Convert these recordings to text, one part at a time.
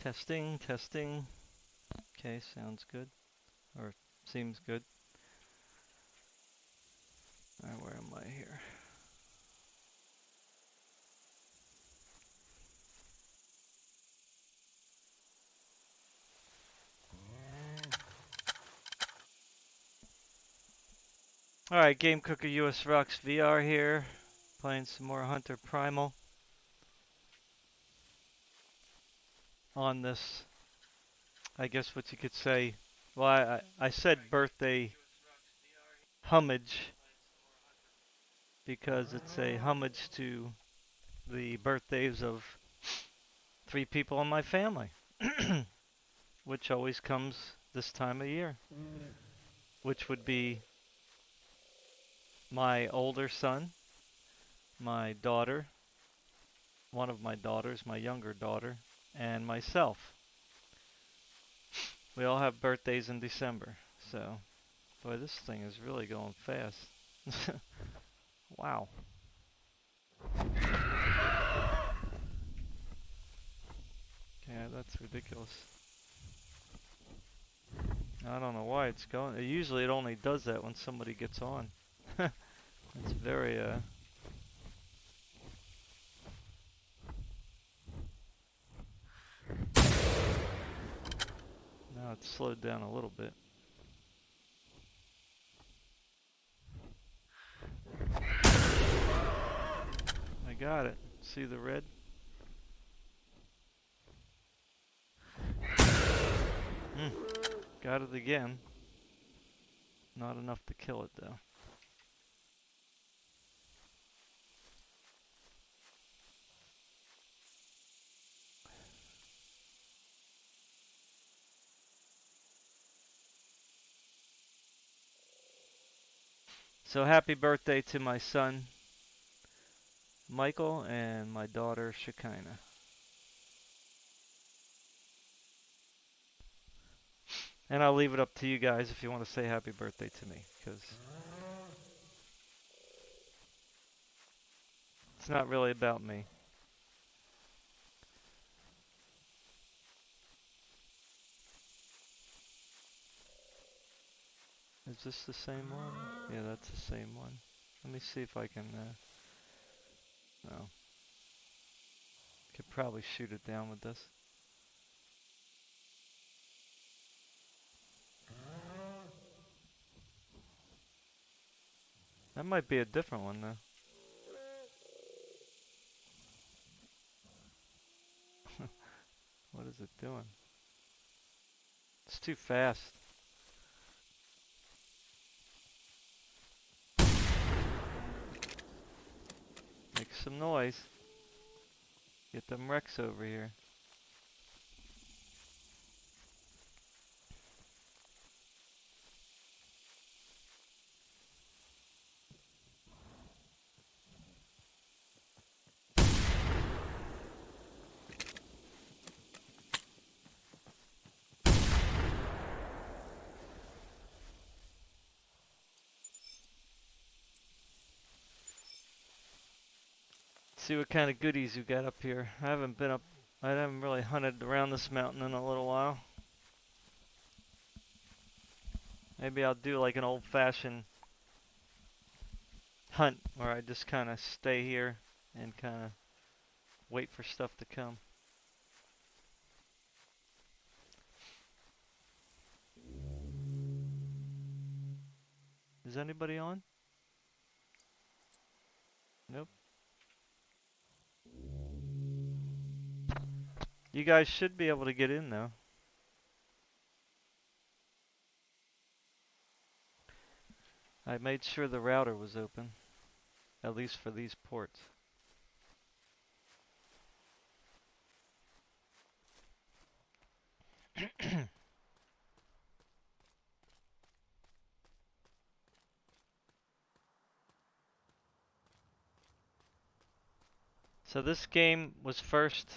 Testing, testing. Okay, sounds good. Or seems good. Alright, where am I here? Alright, Game Cooker US Rocks VR here. Playing some more Hunter Primal. On this, I guess what you could say, well, I said birthday homage because it's a homage to the birthdays of 3 people in my family, which always comes this time of year, which would be my older son, my daughter, one of my daughters, my younger daughter, and myself. We all have birthdays in December, so boy, this thing is really going fast. Wow. Yeah, that's ridiculous. I don't know why it's going. Usually it only does that when somebody gets on. It's very, now it's slowed down a little bit. I got it. See the red? Got it again. Not enough to kill it though. So happy birthday to my son, Michael, and my daughter, Shekinah. And I'll leave it up to you guys if you want to say happy birthday to me, because it's not really about me. Is this the same one? Yeah, that's the same one. Let me see if I can, no. Could probably shoot it down with this. That might be a different one though. What is it doing? It's too fast. Make some noise. Get them wrecks over here. See what kind of goodies you got up here. I haven't really hunted around this mountain in a little while. Maybe I'll do like an old-fashioned hunt where I just kind of stay here and kind of wait for stuff to come. Is anybody on? Nope. You guys should be able to get in though. I made sure the router was open, at least for these ports. So this game was first,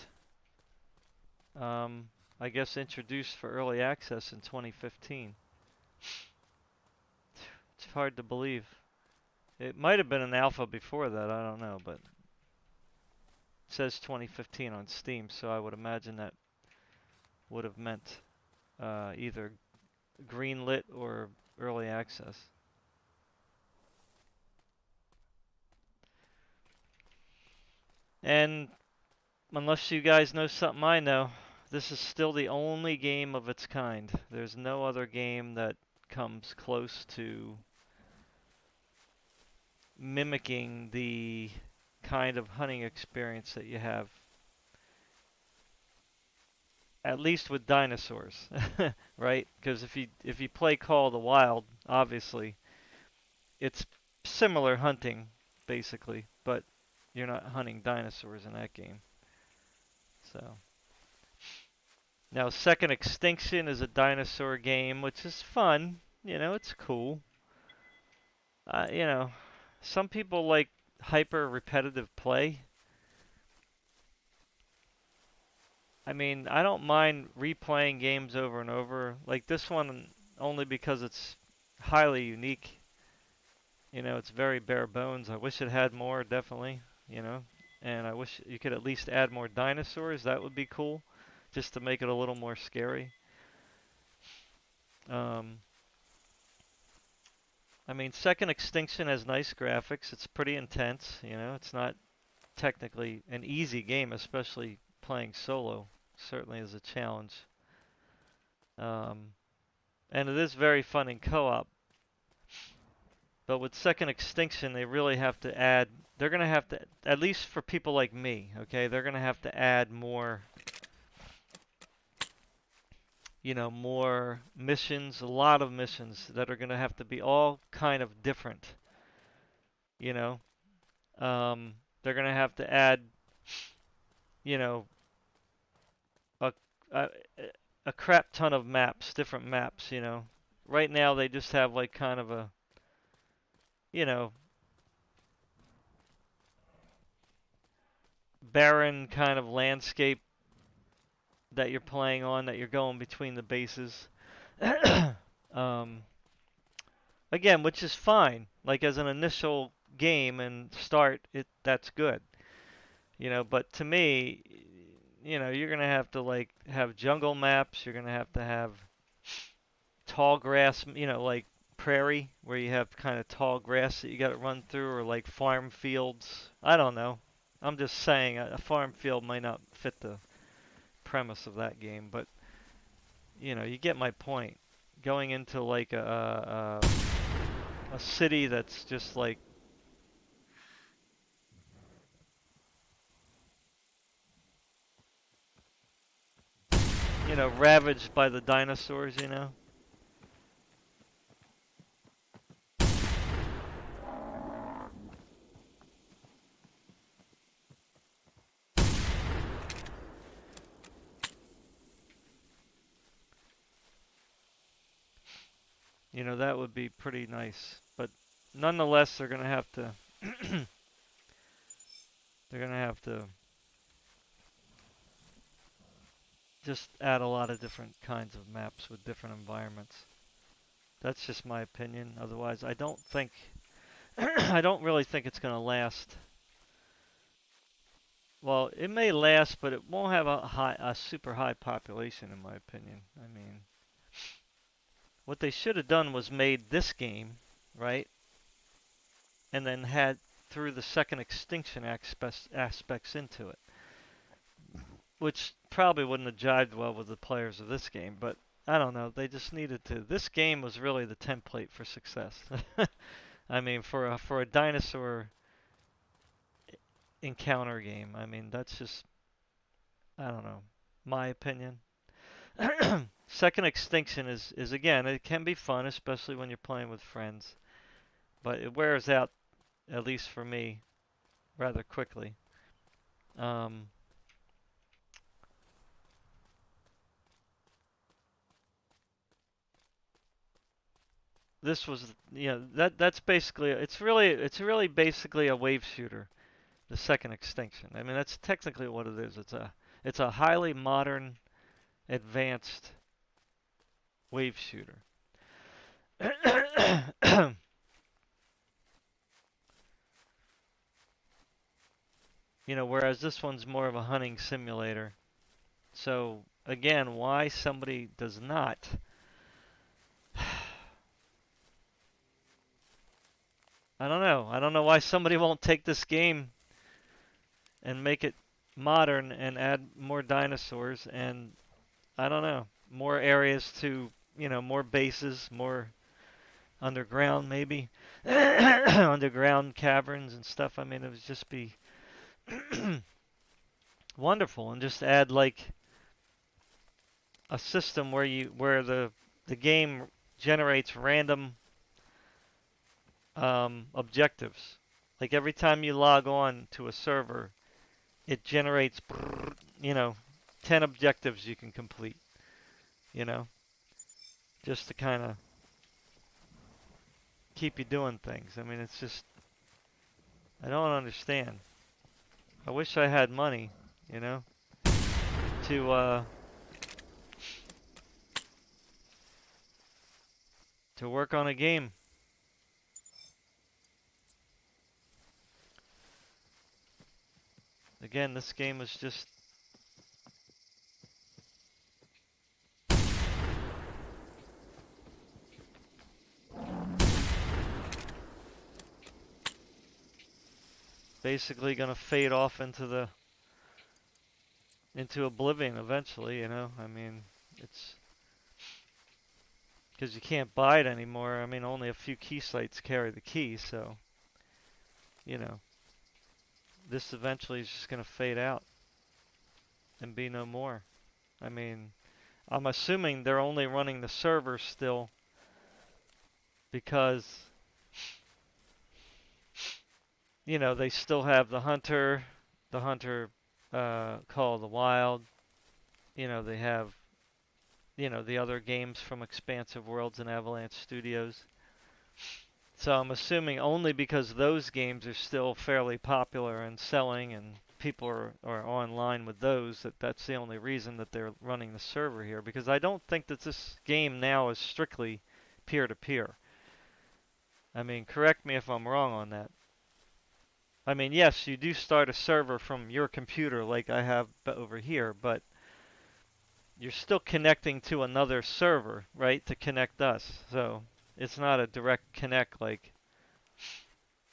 I guess, introduced for early access in 2015. It's hard to believe. It might have been an alpha before that, I don't know, but it says 2015 on Steam, so I would imagine that would have meant either greenlit or early access. And unless you guys know something I know, this is still the only game of its kind. There's no other game that comes close to mimicking the kind of hunting experience that you have, at least with dinosaurs, right? Because if you play Call of the Wild, obviously it's similar hunting, basically, but you're not hunting dinosaurs in that game. So now, Second Extinction is a dinosaur game, which is fun. You know, it's cool. You know, some people like hyper repetitive play. I mean, I don't mind replaying games over and over. Like this one, only because it's highly unique. You know, it's very bare bones. I wish it had more, definitely. You know, and I wish you could at least add more dinosaurs. That would be cool, just to make it a little more scary. Um, I mean, Second Extinction has nice graphics. It's pretty intense. You know, it's not technically an easy game, especially playing solo. Certainly is a challenge. Um, and it is very fun in co-op. But with Second Extinction, they really have to add. They're gonna have to, at least for people like me, okay. They're gonna have to add more. You know, more missions. A lot of missions that are gonna have to be all kind of different. You know, they're gonna have to add. You know, a, a a crap ton of maps, different maps. You know, right now they just have like kind of a. You know, barren kind of landscape that you're playing on, that you're going between the bases. um, Again, which is fine. Like as an initial game and start, that's good. You know, but to me, you know, you're gonna have to like have jungle maps. You're gonna have to have tall grass. You know, like prairie where you have kind of tall grass that you got to run through, or like farm fields. I don't know. I'm just saying a farm field might not fit the premise of that game, but you know, you get my point. Going into like a city that's just like, you know, ravaged by the dinosaurs, you know. You know, that would be pretty nice. But nonetheless, they're going to have to they're going to have to just add a lot of different kinds of maps with different environments. That's just my opinion. Otherwise, I don't think I don't really think it's going to last. Well, it may last, but it won't have a super high population, in my opinion. I mean, what they should have done was made this game, right? And then had threw the Second Extinction aspects into it, which probably wouldn't have jived well with the players of this game. But I don't know. They just needed to. This game was really the template for success. I mean, for a dinosaur encounter game. I mean, that's just, I don't know, my opinion. Second Extinction is again, it can be fun, especially when you're playing with friends, but it wears out, at least for me, rather quickly. Um, this was, you know, that's basically, it's really basically a wave shooter, the Second Extinction. I mean, that's technically what it is. It's a highly modern, advanced wave shooter. You know, whereas this one's more of a hunting simulator. So again, why somebody does not. I don't know. I don't know why somebody won't take this game and make it modern and add more dinosaurs and I don't know, more areas to, more bases, more underground maybe, underground caverns and stuff. I mean, it would just be wonderful, and just add like a system where the game generates random objectives. Like every time you log on to a server, it generates, 10 objectives you can complete, you know, just to kind of keep you doing things. I mean, it's just, I don't understand. I wish I had money, you know, to to work on a game. Again, this game was just basically gonna fade off into oblivion eventually, you know. I mean, it's because you can't buy it anymore. I mean, only a few key sites carry the key, so you know, this eventually is just gonna fade out and be no more. I mean, I'm assuming they're only running the server still because they still have the Hunter Call of the Wild. They have the other games from Expansive Worlds and Avalanche Studios. So I'm assuming only because those games are still fairly popular and selling and people are online with those that's the only reason that they're running the server here, because I don't think that this game now is strictly peer-to-peer. I mean, correct me if I'm wrong on that. I mean, yes, you do start a server from your computer like I have over here, but you're still connecting to another server, right, to connect us. So it's not a direct connect like,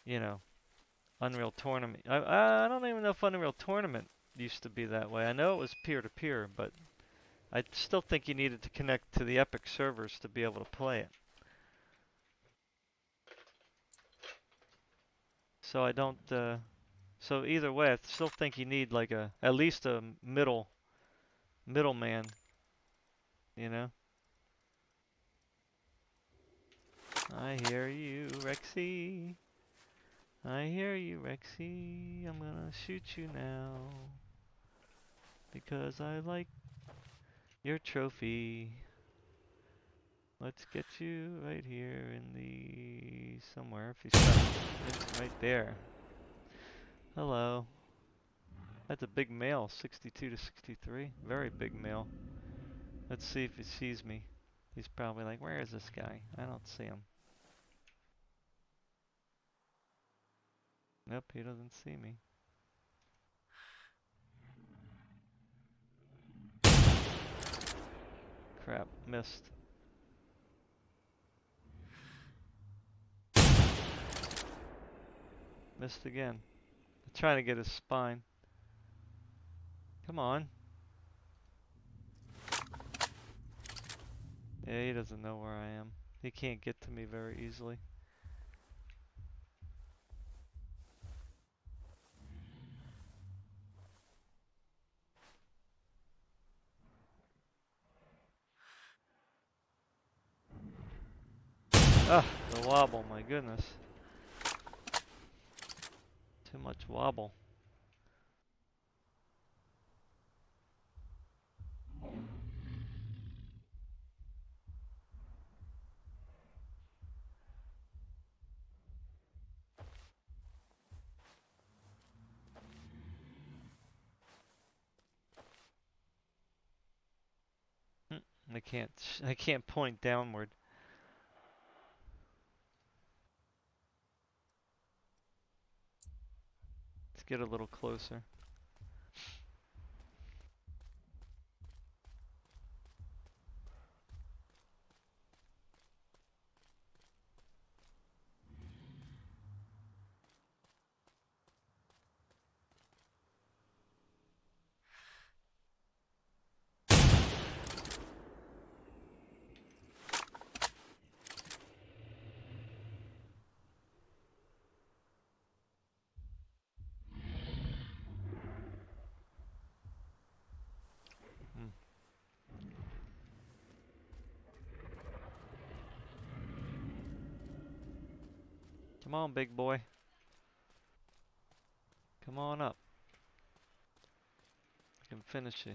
you know, Unreal Tournament. I don't even know if Unreal Tournament used to be that way. I know it was peer-to-peer, but I still think you needed to connect to the Epic servers to be able to play it. So I don't, so either way, I still think you need like at least a middleman, you know? I hear you, Rexy. I hear you, Rexy. I'm gonna shoot you now. Because I like your trophy. Let's get you right here in the... somewhere. If he's right there. Hello. That's a big male, 62 to 63. Very big male. Let's see if he sees me. He's probably like, where is this guy? I don't see him. Nope, he doesn't see me. Crap, missed. Missed again. I'm trying to get his spine. Come on. Yeah, he doesn't know where I am. He can't get to me very easily. Ah, the wobble, my goodness. Too much wobble. I can't point downward. Let's get a little closer. Come on, big boy. Come on up. I can finish you.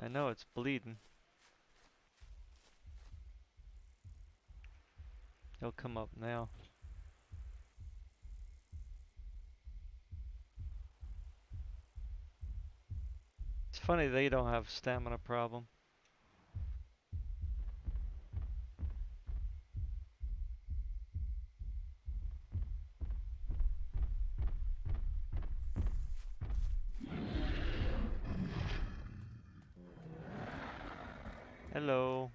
I know it's bleeding. He'll come up now. It's funny they don't have stamina problem. Hello.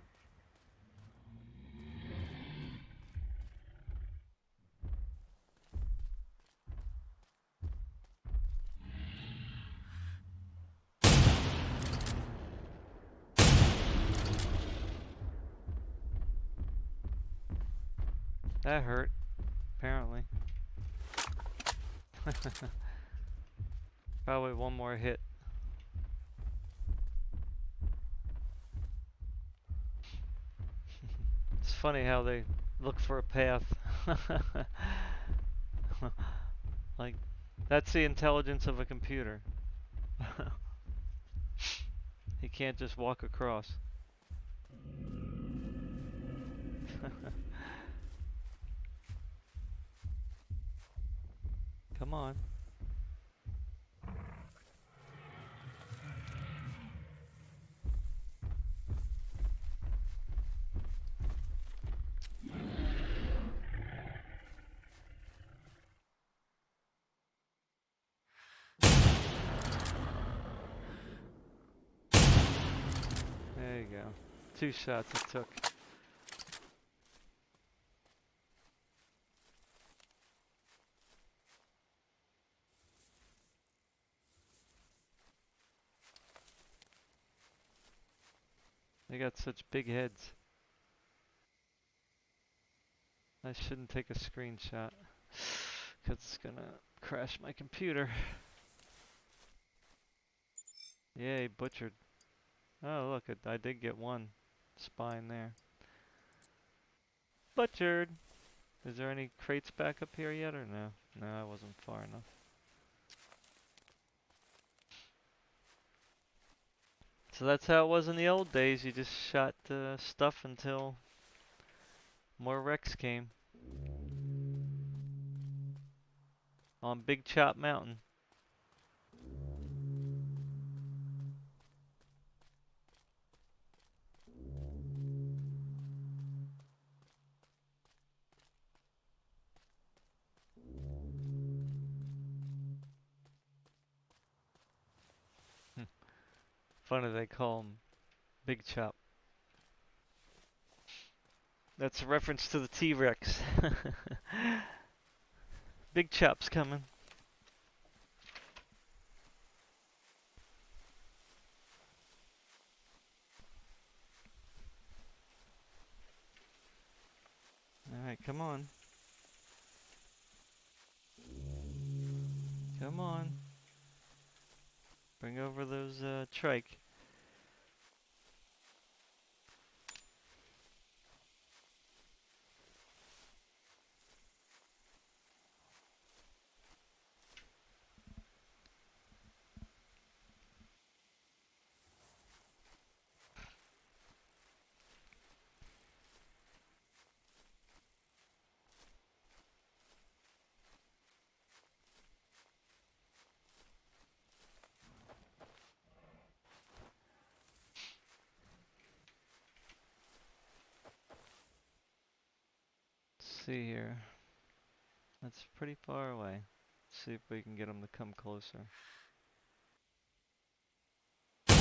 That hurt, apparently. Probably one more hit. It's funny how they look for a path. Like, that's the intelligence of a computer. He can't just walk across. Come on. There you go. 2 shots it took. They got such big heads. I shouldn't take a screenshot, cause it's gonna crash my computer. Yay, butchered. Oh look, I did get one spine there. Butchered! Is there any crates back up here yet or no? No, I wasn't far enough. So that's how it was in the old days. You just shot stuff until more wrecks came. On Big Chop Mountain. Funny they call him Big Chop. That's a reference to the T-Rex. Big Chop's coming. Alright, come on. Come on. Bring over those trike. Let's see here. That's pretty far away. Let's see if we can get them to come closer. I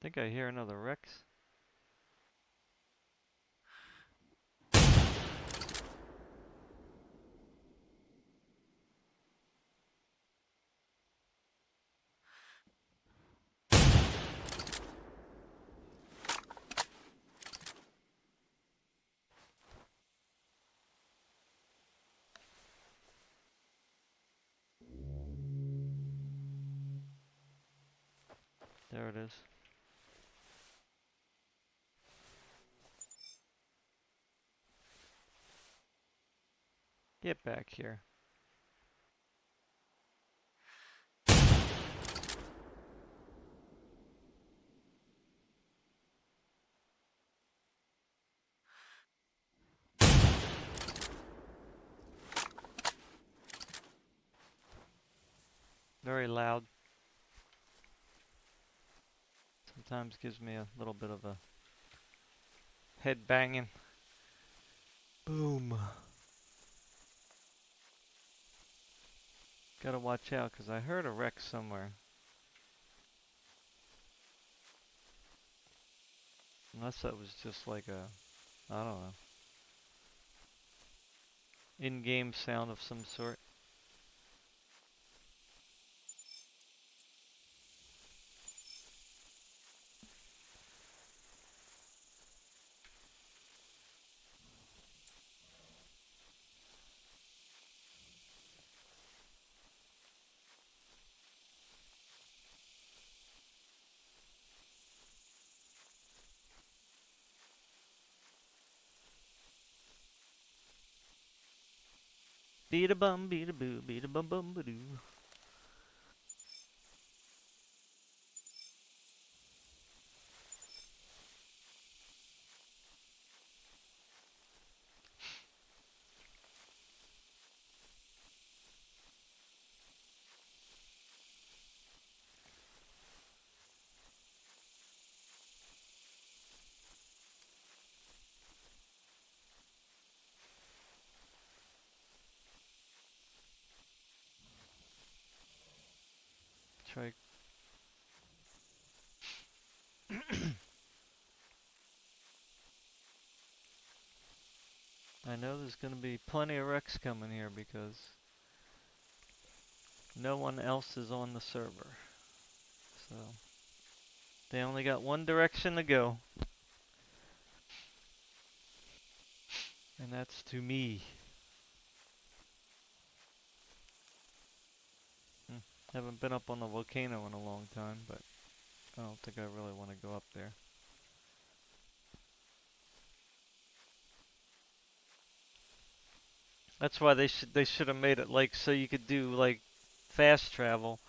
think I hear another Rex. There it is. Get back here. Very loud. Sometimes gives me a little bit of a head banging. Boom. Gotta watch out, 'cause I heard a wreck somewhere. Unless that was just like a, I don't know, in-game sound of some sort. Beat a bum, beat a boo, beat a bum bum ba doo. Try. I know there's gonna be plenty of wrecks coming here because no one else is on the server. So they only got one direction to go. And that's to me. Haven't been up on the volcano in a long time, but I don't think I really want to go up there. That's why they should have made it like so you could do like fast travel,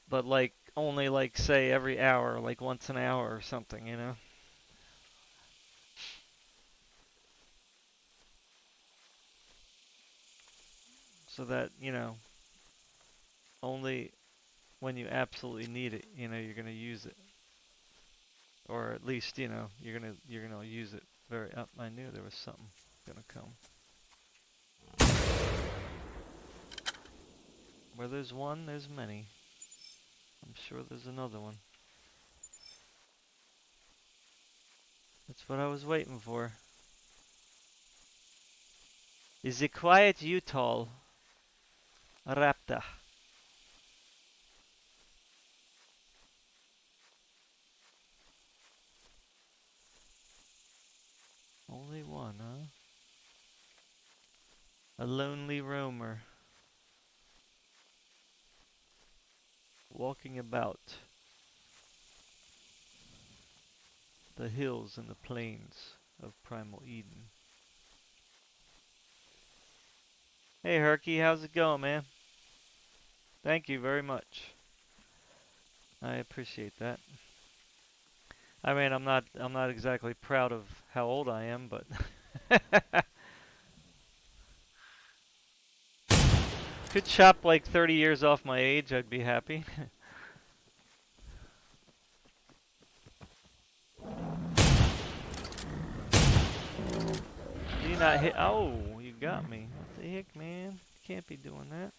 but like only like say every hour, like once an hour or something, you know? So that, you know, only when you absolutely need it, you know, you're gonna use it. Or at least, you know, you're gonna use it very up. I knew there was something gonna come. Where there's one, there's many. I'm sure there's another one. That's what I was waiting for. Is it quiet, Utah? Rapta. Only one, huh? A lonely roamer. Walking about the hills and the plains of Primal Eden. Hey Herky, how's it going, man? Thank you very much. I appreciate that. I mean, I'm not exactly proud of how old I am, but could chop like 30 years off my age, I'd be happy. Do you not hit? Oh, you got me. What the heck, man? Can't be doing that.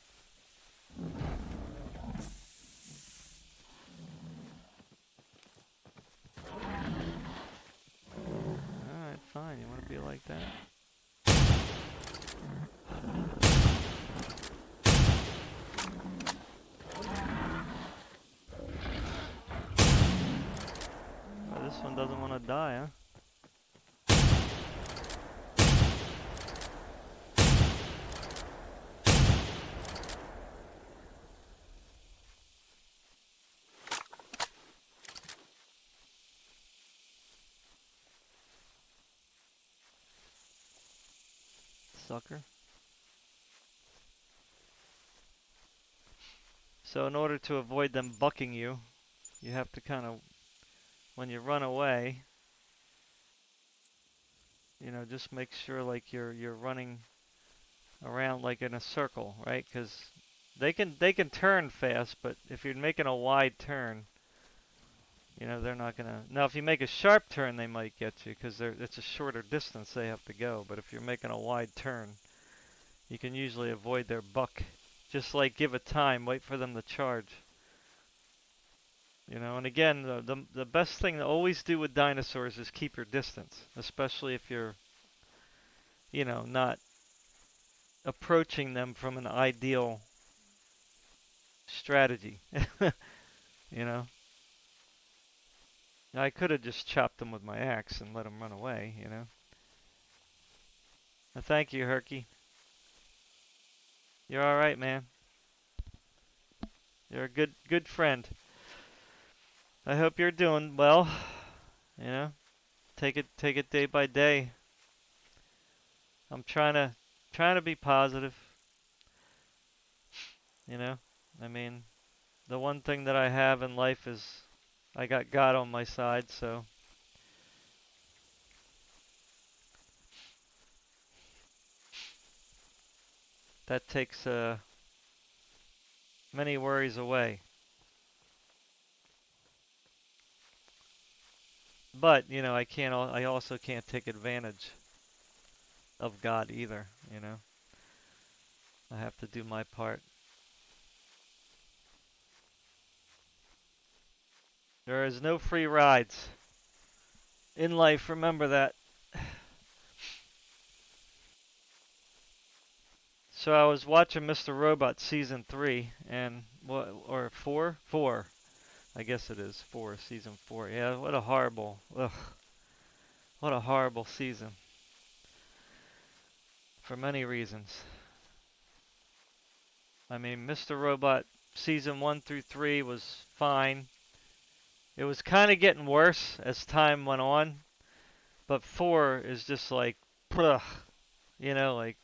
Alright, fine. You want to be like that? Oh, this one doesn't want to die, huh? Sucker. So in order to avoid them bucking you, you have to kind of, when you run away, just make sure like you're running around like in a circle, right? Because they can turn fast, but if you're making a wide turn, they're not gonna. Now, if you make a sharp turn, they might get you because it's a shorter distance they have to go. But if you're making a wide turn, you can usually avoid their buck. Just like give it time, wait for them to charge. And again, the best thing to always do with dinosaurs is keep your distance, especially if you're, not approaching them from an ideal strategy. you know, I could have just chopped them with my axe and let them run away. Thank you, Herky. You're all right, man. You're a good friend. I hope you're doing well. Take it day by day. I'm trying to be positive. I mean, the one thing that I have in life is I got God on my side, so that takes many worries away. But, I also can't take advantage of God either. I have to do my part. There is no free rides in life, remember that. So I was watching Mr. Robot season 3 and or 4? 4. I guess it is 4, season 4. Yeah, what a horrible season for many reasons. I mean, Mr. Robot season 1 through 3 was fine. It was kind of getting worse as time went on, but 4 is just like, ugh, like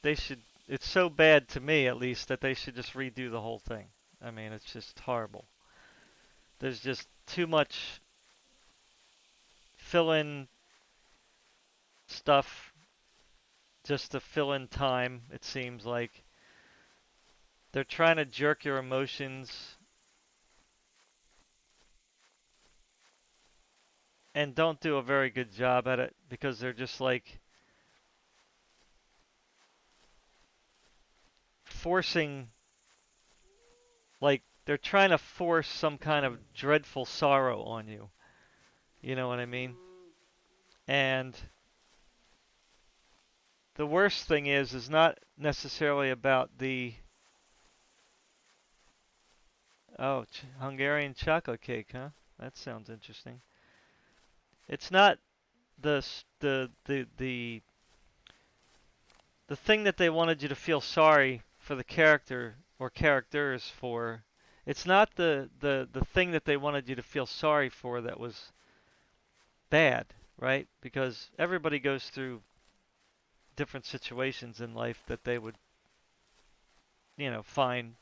they should. It's so bad to me, at least, that they should just redo the whole thing. I mean, it's just horrible. There's just too much fill-in stuff just to fill in time, it seems like. They're trying to jerk your emotions and don't do a very good job at it because they're just like forcing, like they're trying to force some kind of dreadful sorrow on you. You know what I mean? And the worst thing is not necessarily about the Hungarian chocolate cake, huh? That sounds interesting. It's not the the thing that they wanted you to feel sorry for the character or characters for. It's not the thing that they wanted you to feel sorry for that was bad, right? Because everybody goes through different situations in life that they would, find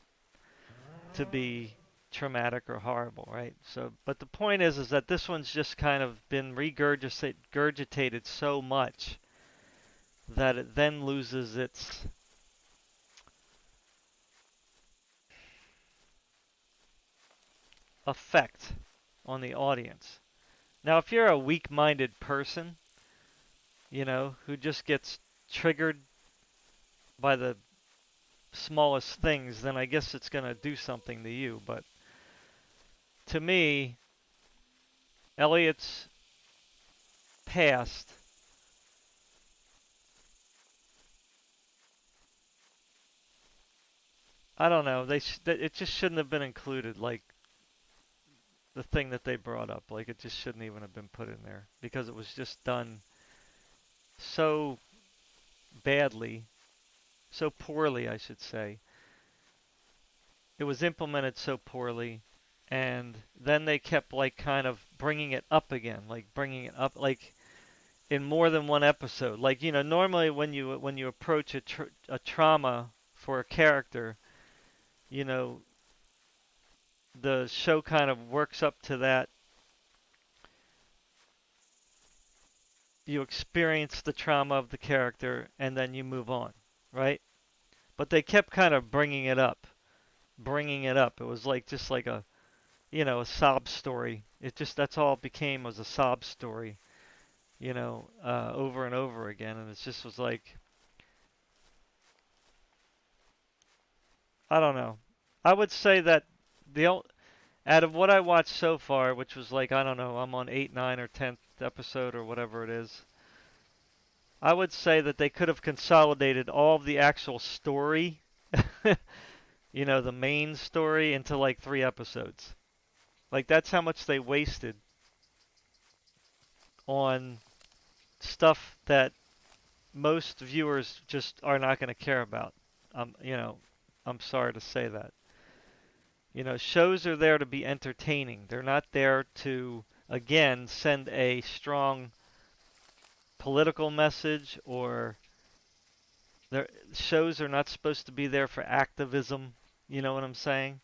to be traumatic or horrible, right? So, but the point is that this one's just kind of been regurgitated so much that it then loses its effect on the audience. Now, if you're a weak-minded person, who just gets triggered by the smallest things, then I guess it's going to do something to you. But to me, Elliot's past I don't know. It just shouldn't have been included. Like the thing that they brought up, like it just shouldn't even have been put in there because it was just done so badly, so poorly, I should say. It was implemented so poorly, and then they kept like kind of bringing it up again, like bringing it up like in more than one episode. Like normally when you approach a trauma for a character, you know, the show kind of works up to that. You experience the trauma of the character and then you move on, right? But they kept kind of bringing it up, bringing it up. It was like just like a, a sob story. It just, that's all it became, was a sob story, over and over again. And it just was like, I don't know. I would say that out of what I watched so far, which was like, I don't know, I'm on 8, 9, or 10th episode or whatever it is. I would say that they could have consolidated all of the actual story, the main story, into like 3 episodes. Like, that's how much they wasted on stuff that most viewers just are not going to care about. I'm sorry to say that. Shows are there to be entertaining. They're not there to, again, send a strong political message, or their shows are not supposed to be there for activism. You know what I'm saying?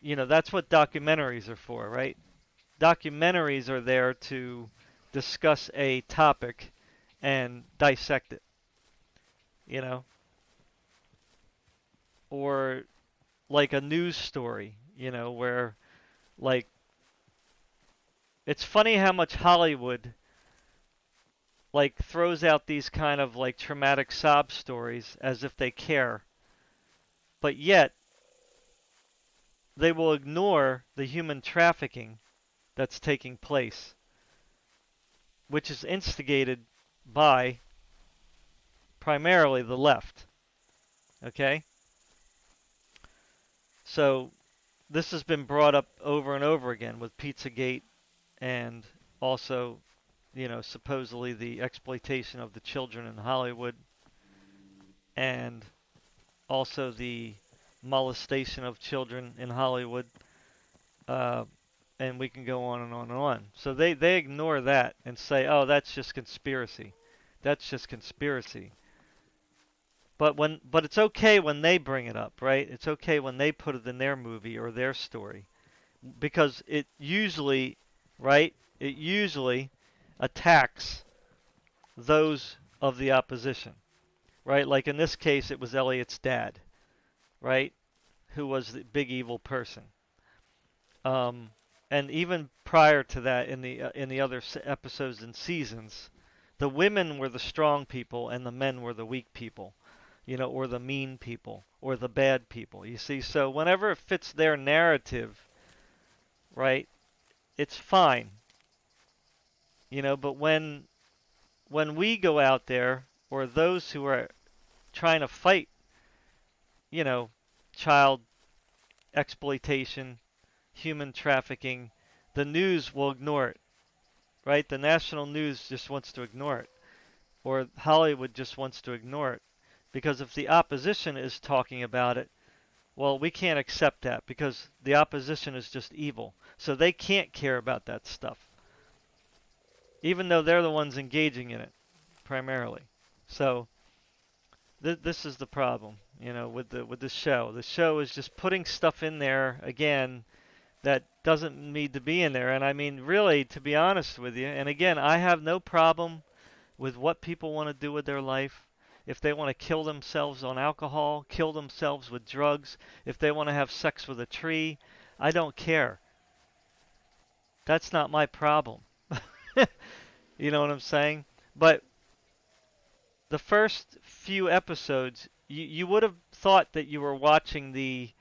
That's what documentaries are for, right? Documentaries are there to discuss a topic and dissect it, you know, or like a news story, where like it's funny how much Hollywood like throws out these kind of like traumatic sob stories as if they care, but yet they will ignore the human trafficking that's taking place, which is instigated by primarily the left. Okay? So this has been brought up over and over again with Pizzagate, and also, supposedly the exploitation of the children in Hollywood, and also the molestation of children in Hollywood, uh, and we can go on and on and on. So they ignore that and say, oh, that's just conspiracy. That's just conspiracy. But it's okay when they bring it up, right? It's okay when they put it in their movie or their story, because it usually, right? It usually attacks those of the opposition, right? Like in this case, it was Elliot's dad, right? Who was the big evil person. Um, and even prior to that, in the other episodes and seasons, the women were the strong people and the men were the weak people, or the mean people or the bad people. You see, so whenever it fits their narrative, right, it's fine, But when we go out there, or those who are trying to fight, you know, child exploitation, human trafficking, the news will ignore it, right? The national news just wants to ignore it, or Hollywood just wants to ignore it. Because if the opposition is talking about it, well, we can't accept that because the opposition is just evil. So they can't care about that stuff, even though they're the ones engaging in it primarily. So this is the problem, with the show. The show is just putting stuff in there again that doesn't need to be in there. And I mean, really, to be honest with you, and again, I have no problem with what people want to do with their life. If they want to kill themselves on alcohol, kill themselves with drugs, if they want to have sex with a tree, I don't care. That's not my problem. You know what I'm saying? But the first few episodes, you would have thought that you were watching the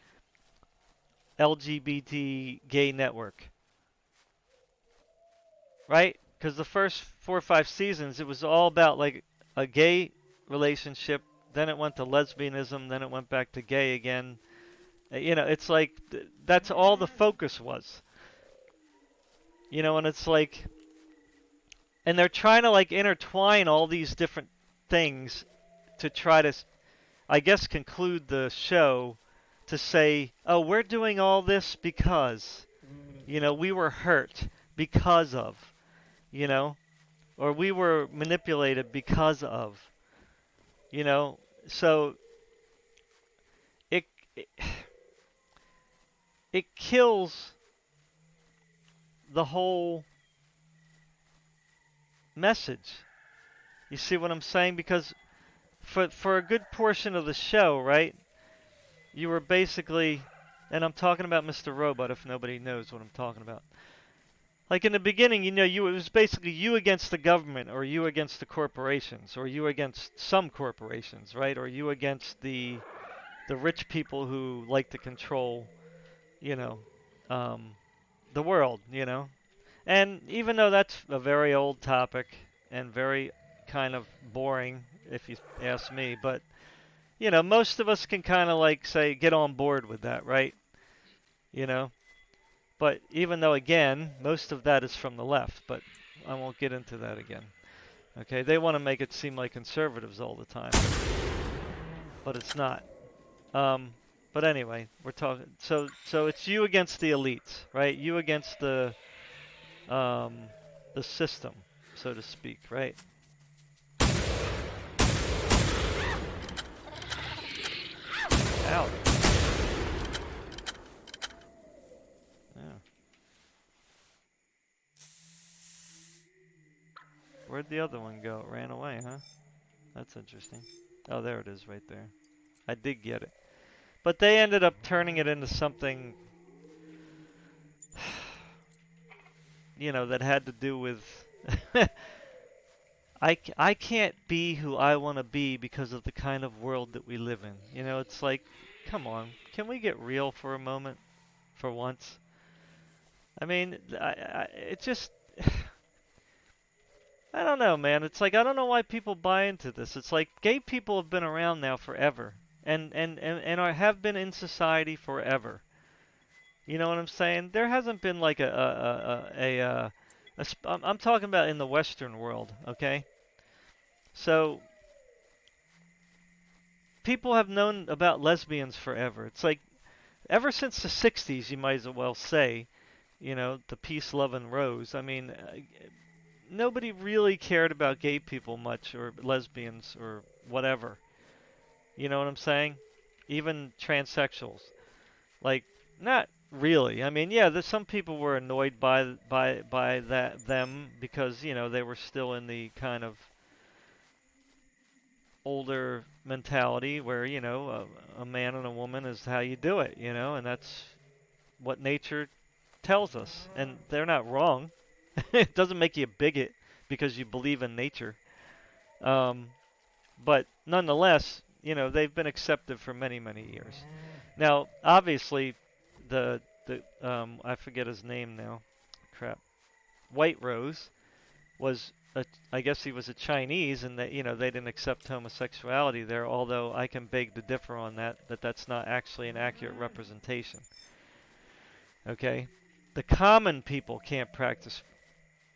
LGBT gay network, right? Because the first 4 or 5 seasons, it was all about like a gay relationship. Then it went to lesbianism. Then it went back to gay again. It's like that's all the focus was. And it's like, and they're trying to like intertwine all these different things to try to, I guess, conclude the show to say, oh, we're doing all this because, we were hurt because of, or we were manipulated because of, so it it kills the whole message. You see what I'm saying? Because for a good portion of the show, right? You were basically, and I'm talking about Mr. Robot if nobody knows what I'm talking about. Like in the beginning, you know, it was basically you against the government, or you against the corporations, or you against some corporations, right? Or you against the rich people who like to control, you know, um, the world, you know. And even though that's a very old topic and very kind of boring, if you ask me, but you know, most of us can kind of like say get on board with that, right? You know. But even though, again, most of that is from the left, but I won't get into that again. Okay, they want to make it seem like conservatives all the time, but it's not. Um, but anyway, we're talking. So it's you against the elites, right? You against um, the system, so to speak, right? Ouch. Yeah. Where'd the other one go? It ran away, huh? That's interesting. Oh, there it is right there. I did get it. But they ended up turning it into something, you know, that had to do with I can't be who I want to be because of the kind of world that we live in. You know, it's like, come on, can we get real for a moment, for once? I mean, it just, I don't know, man. It's like I don't know why people buy into this. It's like gay people have been around now forever, and have been in society forever. You know what I'm saying? There hasn't been like I'm talking about in the Western world, okay? So people have known about lesbians forever. It's like ever since the 60s, you might as well say, you know, the peace, love, and rose. I mean, nobody really cared about gay people much, or lesbians, or whatever. You know what I'm saying? Even transsexuals. Like, not really. I mean, yeah, there's some people were annoyed by that them because, you know, they were still in the kind of older mentality where, you know, a man and a woman is how you do it, you know, and that's what nature tells us. And they're not wrong. It doesn't make you a bigot because you believe in nature. Um, but nonetheless, you know, they've been accepted for many, many years. Now, obviously, the I forget his name now. Crap. White Rose was I guess he was a Chinese, and that, you know, they didn't accept homosexuality there. Although I can beg to differ on that. That's not actually an accurate representation. Okay, the common people can't practice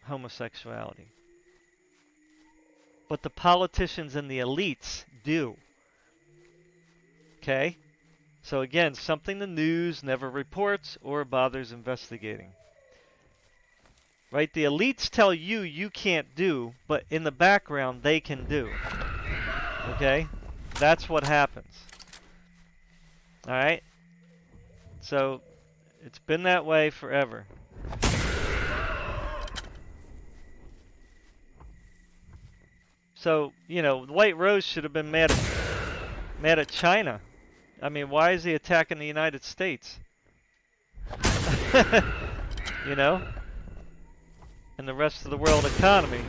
homosexuality, but the politicians and the elites do. Okay, so again, something the news never reports or bothers investigating. Right? The elites tell you you can't do, but in the background they can do. Okay? That's what happens. Alright? So, it's been that way forever. So, you know, White Rose should have been mad at China. I mean, why is he attacking the United States? You know? And the rest of the world economy.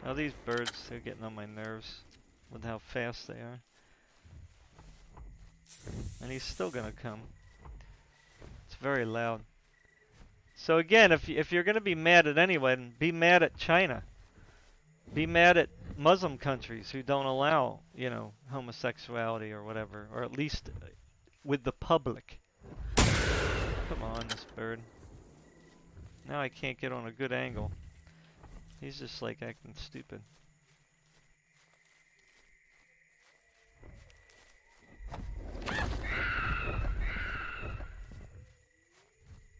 Oh, these birds, they're getting on my nerves with how fast they are. And he's still gonna come. It's very loud. So again, if you're gonna be mad at anyone, be mad at China. Be mad at Muslim countries who don't allow, you know, homosexuality or whatever, or at least with the public. Come on, this bird. Now I can't get on a good angle. He's just like acting stupid.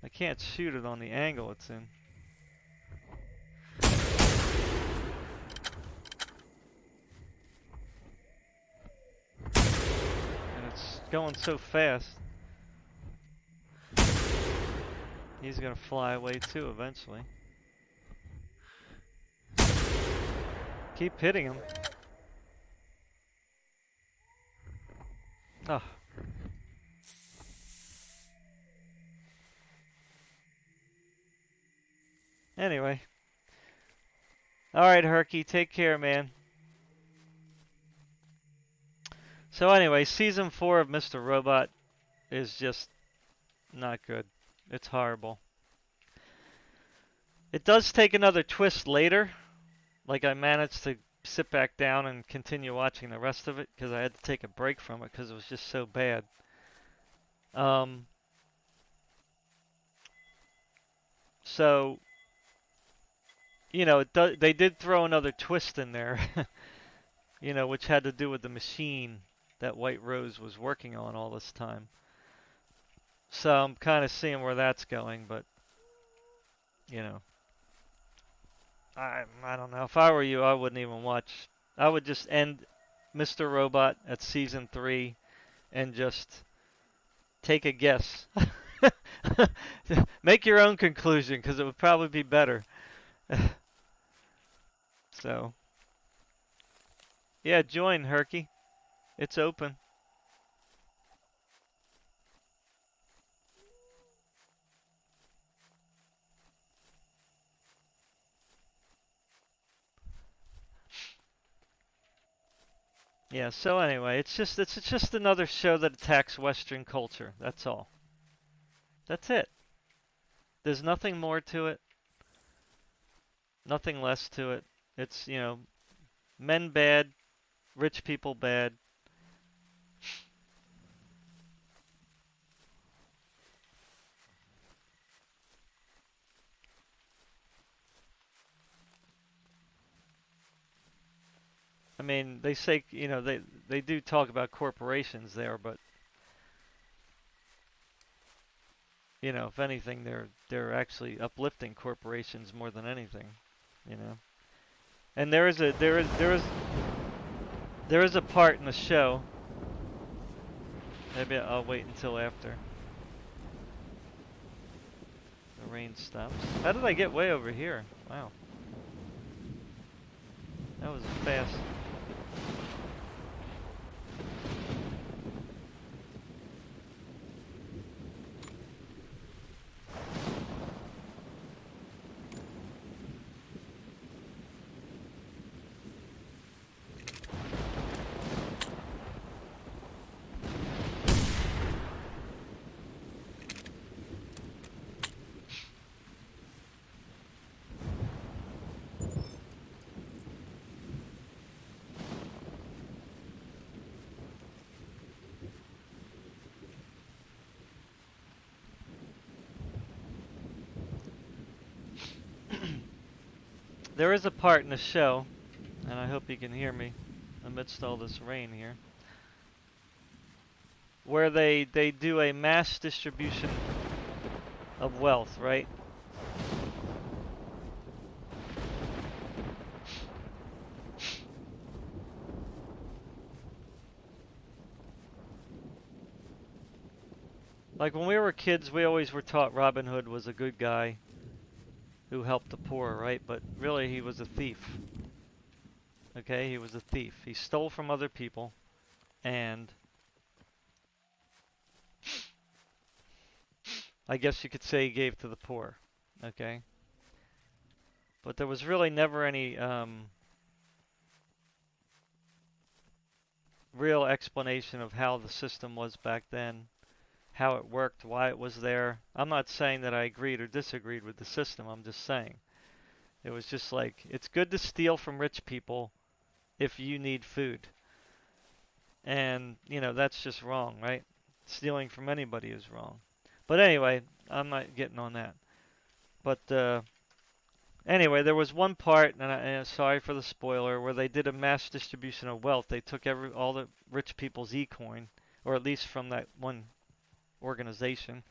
I can't shoot it on the angle it's in. And it's going so fast. He's gonna fly away too eventually. Keep hitting him. Oh. Anyway. Alright, Herky, take care, man. So anyway, Season 4 of Mr. Robot is just not good. It's horrible. It does take another twist later. Like, I managed to sit back down and continue watching the rest of it because I had to take a break from it because it was just so bad. So, you know, they did throw another twist in there, you know, which had to do with the machine that White Rose was working on all this time. So I'm kind of seeing where that's going, but, you know, I don't know. If I were you, I wouldn't even watch. I would just end Mr. Robot at Season 3 and just take a guess. Make your own conclusion, because it would probably be better. So, yeah, join, Herky. It's open. Yeah, so anyway, it's just another show that attacks Western culture. That's all. That's it. There's nothing more to it. Nothing less to it. It's, you know, men bad, rich people bad. I mean, they say, you know, they do talk about corporations there, but you know, if anything, they're actually uplifting corporations more than anything, you know. And there is a part in the show. Maybe I'll wait until after the rain stops. How did I get way over here? Wow, that was fast. There is a part in the show, and I hope you can hear me amidst all this rain here, where they do a mass distribution of wealth, right? Like when we were kids, we always were taught Robin Hood was a good guy who helped the poor, right? But really, he was a thief. Okay, he was a thief. He stole from other people, and I guess you could say he gave to the poor. Okay, but there was really never any real explanation of how the system was back then, how it worked, why it was there. I'm not saying that I agreed or disagreed with the system. I'm just saying it was just like it's good to steal from rich people if you need food. And, you know, that's just wrong, right? Stealing from anybody is wrong. But anyway, I'm not getting on that. But anyway, there was one part, and sorry for the spoiler, where they did a mass distribution of wealth. They took all the rich people's e-coin, or at least from that one organization,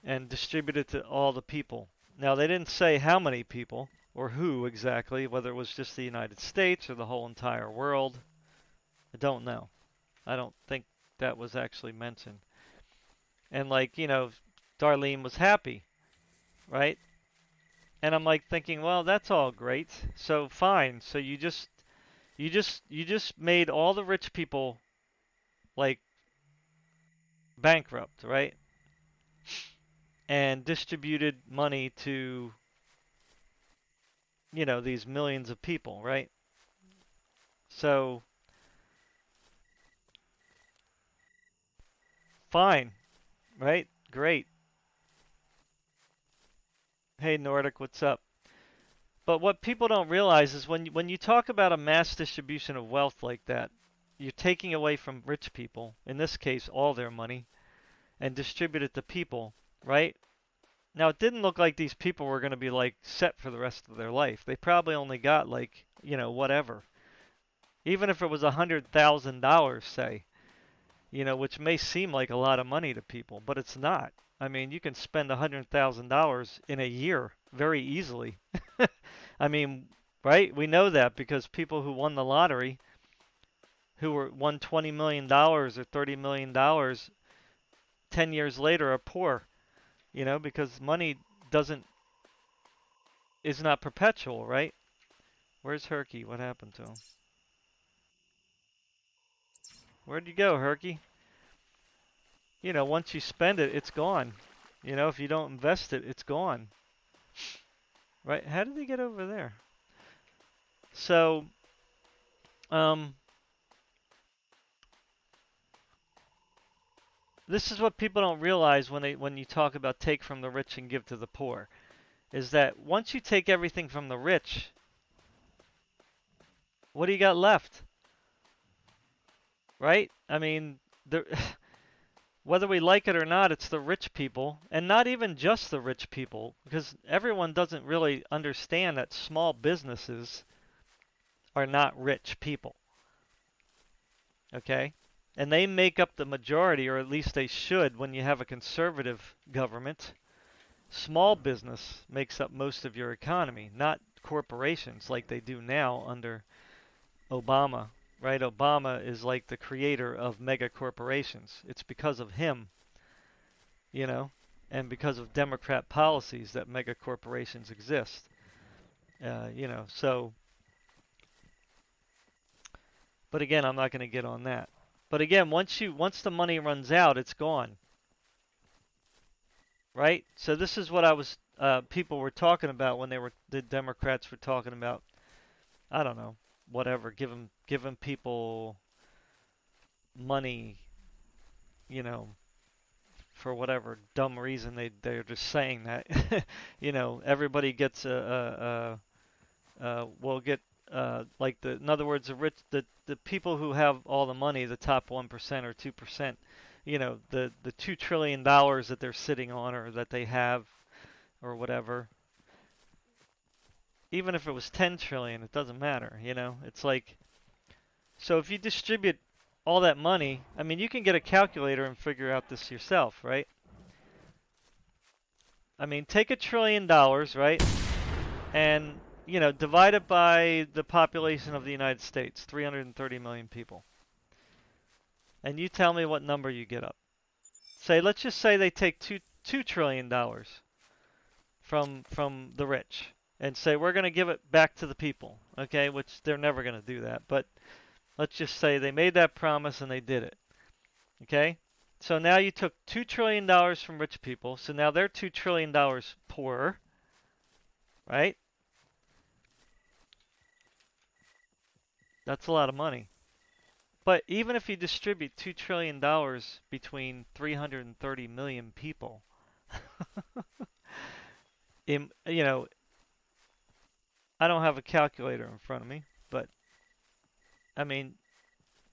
and distributed to all the people. Now, they didn't say how many people or who exactly, whether it was just the United States or the whole entire world. I don't know. I don't think that was actually mentioned. And like, you know, Darlene was happy. right? And I'm like thinking, well, that's all great. So fine. So you just made all the rich people like bankrupt, right? And distributed money to, these millions of people, right? So fine, right? Great. Hey Nordic, what's up? But what people don't realize is when you talk about a mass distribution of wealth like that, you're taking away from rich people, in this case all their money, and distribute it to people, right? Now it didn't look like these people were going to be like set for the rest of their life. They probably only got like, whatever. Even if it was $100,000, say, which may seem like a lot of money to people, but it's not. I mean, you can spend $100,000 in a year very easily. I mean, right? We know that because people who won the lottery, won $20 million or $30 million, 10 years later are poor, because money doesn't is not perpetual, right? Where's Herky? What happened to him? Where'd you go, Herky? Once you spend it, it's gone. If you don't invest it, it's gone. Right? How did he get over there? So, um, this is what people don't realize when you talk about take from the rich and give to the poor, is that once you take everything from the rich, what do you got left? Right? I mean, the whether we like it or not, it's the rich people, and not even just the rich people, because everyone doesn't really understand that small businesses are not rich people. Okay? And they make up the majority, or at least they should when you have a conservative government. Small business makes up most of your economy, not corporations like they do now under Obama, right? Obama is like the creator of mega corporations. It's because of him, you know, and because of Democrat policies that mega corporations exist. So, but again, I'm not going to get on that. But again, once the money runs out, it's gone, right? So this is what people were talking about when the Democrats were talking about, I don't know, whatever, giving people money, you know, for whatever dumb reason they're just saying that. Everybody gets will get like in other words, the people who have all the money, the top 1% or 2%, the $2 trillion that they're sitting on or that they have or whatever. Even if it was 10 trillion, it doesn't matter. It's like, so if you distribute all that money, I mean, you can get a calculator and figure out this yourself, right? I mean, take $1 trillion, right? And, divide it by the population of the United States, 330 million people. And you tell me what number you get up. Let's just say they take $2 trillion from the rich and say we're going to give it back to the people, okay? Which they're never going to do that, but let's just say they made that promise and they did it, okay? So now you took $2 trillion from rich people, so now they're $2 trillion poorer, right? That's a lot of money. But even if you distribute $2 trillion between 330 million people, I don't have a calculator in front of me, but I mean,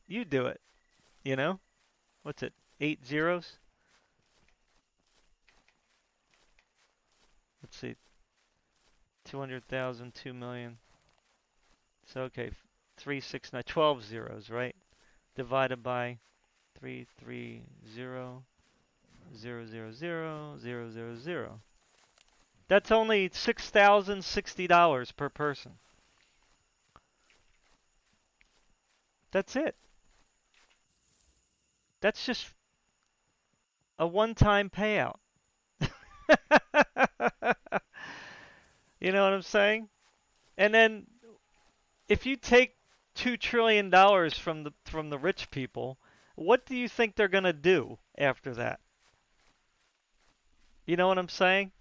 you do it, you know? What's it? 8 zeros? Let's see. 200,000, 2 million. So, okay, 3, 6, 9, 12 zeros, right? Divided by 330, 0, 0, 0, 0, 0, 0, 0. That's only $6,060 per person. That's it. That's just a one-time payout. You know what I'm saying? And then if you take $2 trillion from the rich people, what do you think they're gonna do after that? You know what I'm saying?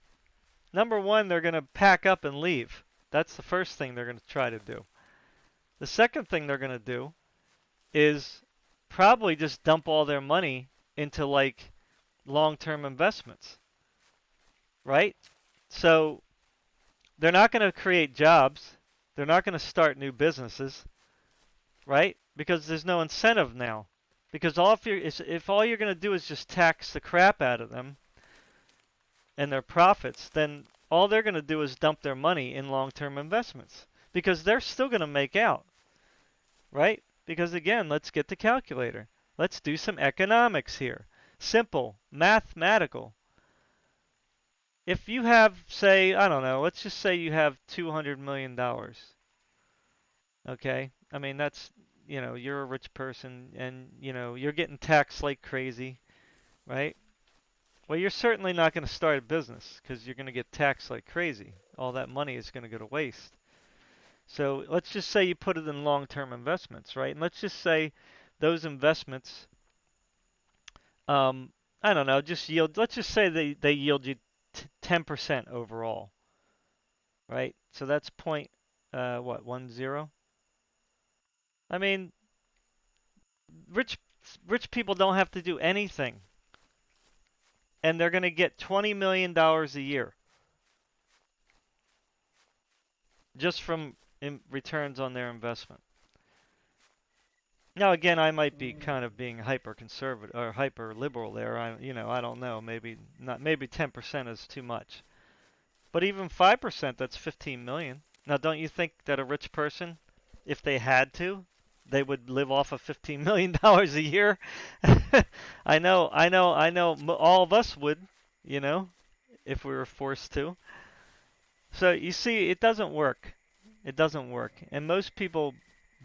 Number one, they're gonna pack up and leave. That's the first thing they're gonna try to do. The second thing they're gonna do is probably just dump all their money into like long-term investments, right? So they're not going to create jobs. They're not going to start new businesses, right? Because there's no incentive now. Because if all you're going to do is just tax the crap out of them and their profits, then all they're going to do is dump their money in long-term investments because they're still going to make out, right? Because again, let's get the calculator. Let's do some economics here. Simple, mathematical. If you have, say, I don't know, let's just say you have $200 million. Okay? I mean, that's, you're a rich person and, you're getting taxed like crazy, right? Well, you're certainly not going to start a business because you're going to get taxed like crazy. All that money is going to go to waste. So let's just say you put it in long-term investments, right? And let's just say those investments, um, I don't know, just yield, let's just say they yield you 10% overall, right? So that's what, 10? I mean, rich rich people don't have to do anything, and they're going to get $20 million a year just from returns on their investment. Now, again, I might be kind of being hyper conservative or hyper liberal there. I don't know. Maybe not. Maybe 10% is too much. But even 5%, that's 15 million. Now, don't you think that a rich person, if they had to, they would live off of $15 million a year? I know. All of us would, you know, if we were forced to. So you see, it doesn't work. It doesn't work. And most people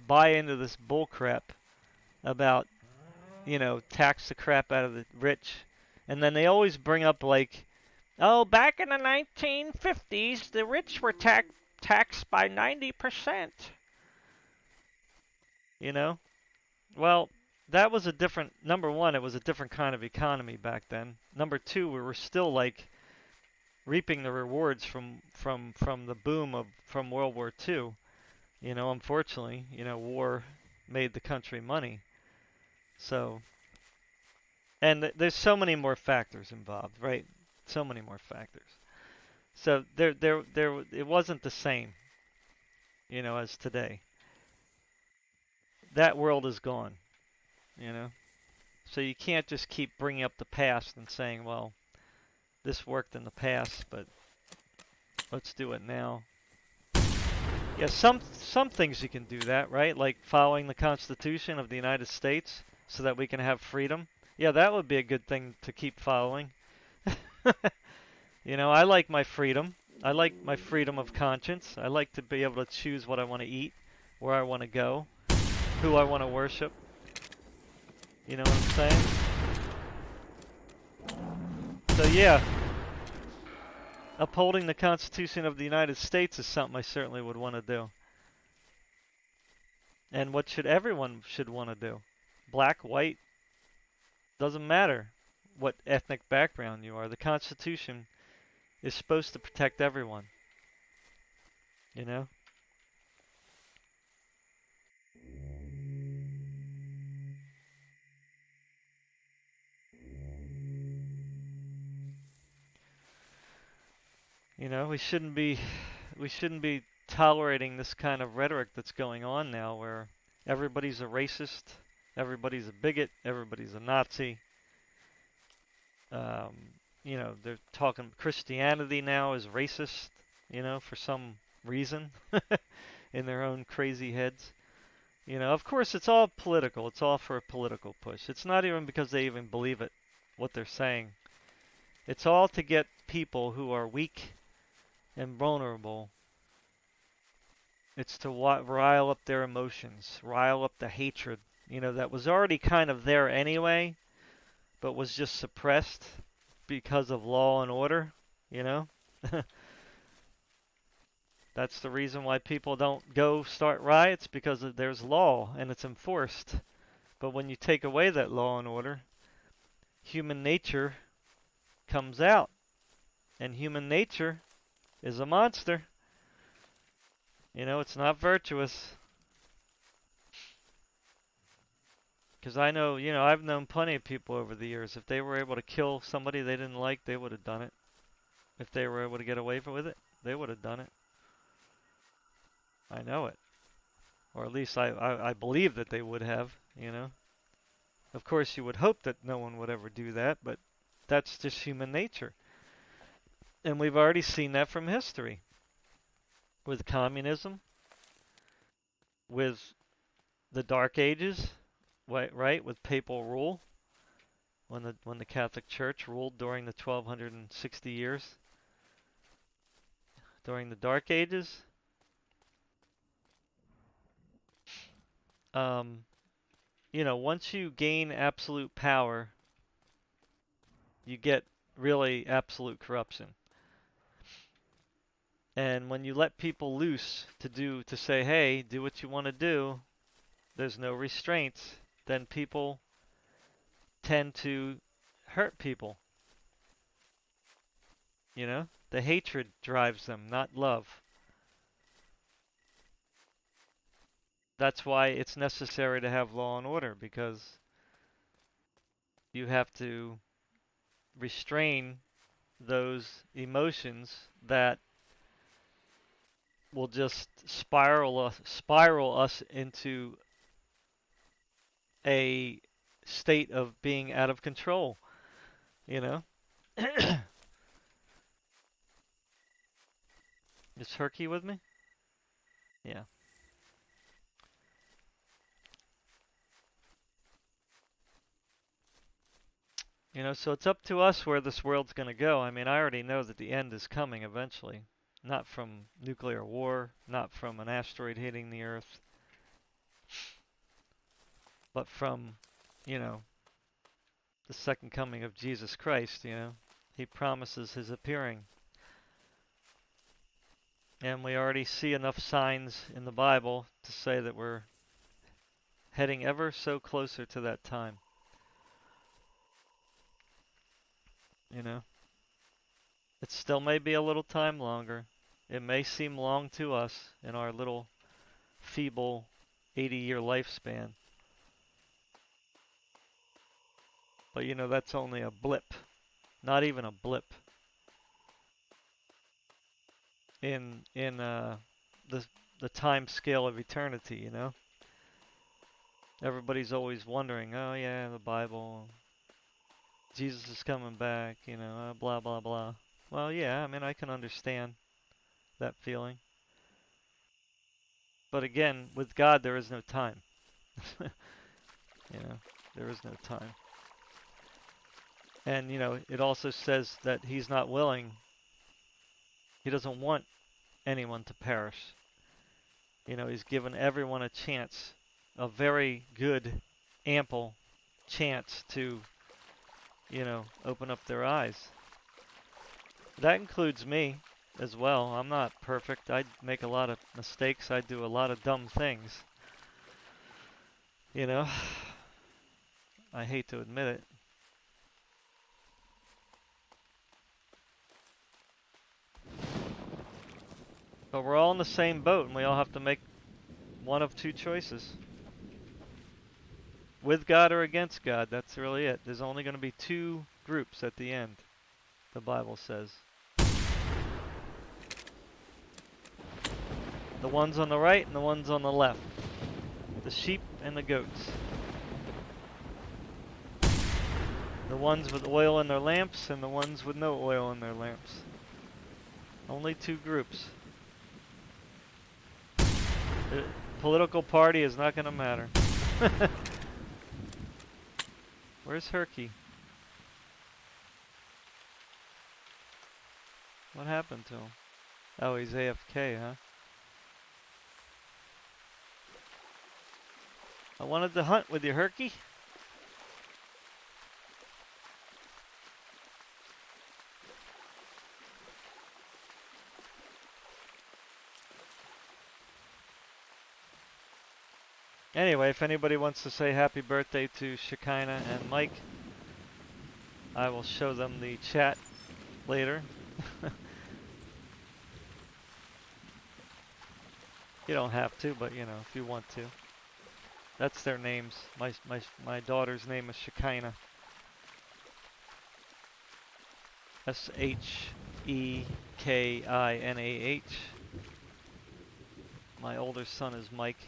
buy into this bull crap about, tax the crap out of the rich. And then they always bring up like, oh, back in the 1950s, the rich were taxed by 90%. You know? Well, that was a different, number one, it was a different kind of economy back then. Number two, we were still like reaping the rewards from the boom from World War II. Unfortunately, war made the country money. So, and there's so many more factors involved, right? So many more factors. So it wasn't the same, as today. That world is gone, you know. So you can't just keep bringing up the past and saying, well, this worked in the past, but let's do it now. Yeah, some things you can do that, right? Like following the Constitution of the United States so that we can have freedom. Yeah, that would be a good thing to keep following. I like my freedom. I like my freedom of conscience. I like to be able to choose what I want to eat, where I want to go, who I want to worship. You know what I'm saying? So yeah, upholding the Constitution of the United States is something I certainly would want to do. And what everyone should want to do. Black, white, doesn't matter what ethnic background you are. The Constitution is supposed to protect everyone. You know? We shouldn't be tolerating this kind of rhetoric that's going on now where everybody's a racist, everybody's a bigot, everybody's a Nazi. Um, they're talking Christianity now is racist, for some reason in their own crazy heads. Of course, it's all political. It's all for a political push. It's not even because they even believe it, what they're saying. It's all to get people who are weak and vulnerable. It's to rile up their emotions, rile up the hatred, that was already kind of there anyway, but was just suppressed because of law and order, you know? That's the reason why people don't go start riots, because there's law and it's enforced. But when you take away that law and order, human nature comes out. And human nature is a monster. You know, it's not virtuous. Because I know, I've known plenty of people over the years. If they were able to kill somebody they didn't like, they would have done it. If they were able to get away with it, they would have done it. I know it. Or at least I believe that they would have, Of course, you would hope that no one would ever do that, but that's just human nature. And we've already seen that from history. With communism, with the Dark Ages, right? With papal rule, when the Catholic Church ruled during the 1260 years, during the Dark Ages, once you gain absolute power, you get really absolute corruption. And when you let people loose to say, hey, do what you want to do, there's no restraints, then people tend to hurt people. The hatred drives them, not love. That's why it's necessary to have law and order, because you have to restrain those emotions that will just spiral us into a state of being out of control, Is Herky with me? Yeah. So it's up to us where this world's going to go. I mean, I already know that the end is coming eventually. Not from nuclear war, not from an asteroid hitting the Earth, but from, the second coming of Jesus Christ, He promises His appearing. And we already see enough signs in the Bible to say that we're heading ever so closer to that time. It still may be a little time longer. It may seem long to us in our little feeble 80-year lifespan. But that's only a blip. Not even a blip in the time scale of eternity, Everybody's always wondering, oh yeah, the Bible, Jesus is coming back, blah blah blah. Well, yeah, I mean, I can understand that feeling. But again, with God there is no time. There is no time. And it also says that He's not willing. He doesn't want anyone to perish. He's given everyone a chance, a very good, ample chance to, open up their eyes. That includes me as well. I'm not perfect. I make a lot of mistakes. I do a lot of dumb things. I hate to admit it. But we're all in the same boat, and we all have to make one of two choices. With God or against God, that's really it. There's only going to be two groups at the end, the Bible says. The ones on the right and the ones on the left. The sheep and the goats. The ones with oil in their lamps and the ones with no oil in their lamps. Only two groups. The political party is not going to matter. Where's Herky? What happened to him? Oh, he's AFK, huh? I wanted to hunt with you, Herky. Anyway, if anybody wants to say happy birthday to Shekinah and Mike, I will show them the chat later. You don't have to, but you know, if you want to. That's their names. My daughter's name is Shekinah. Shekinah. My older son is Mike,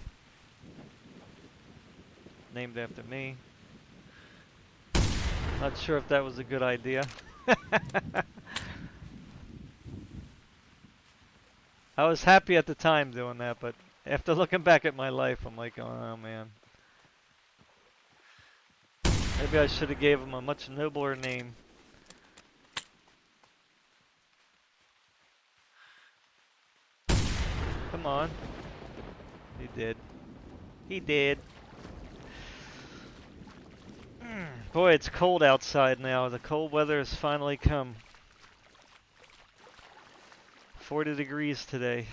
named after me. Not sure if that was a good idea. I was happy at the time doing that, but after looking back at my life, I'm like, oh man. Maybe I should have gave him a much nobler name. Come on. He did. He did. Boy, it's cold outside now. The cold weather has finally come. 40 degrees today.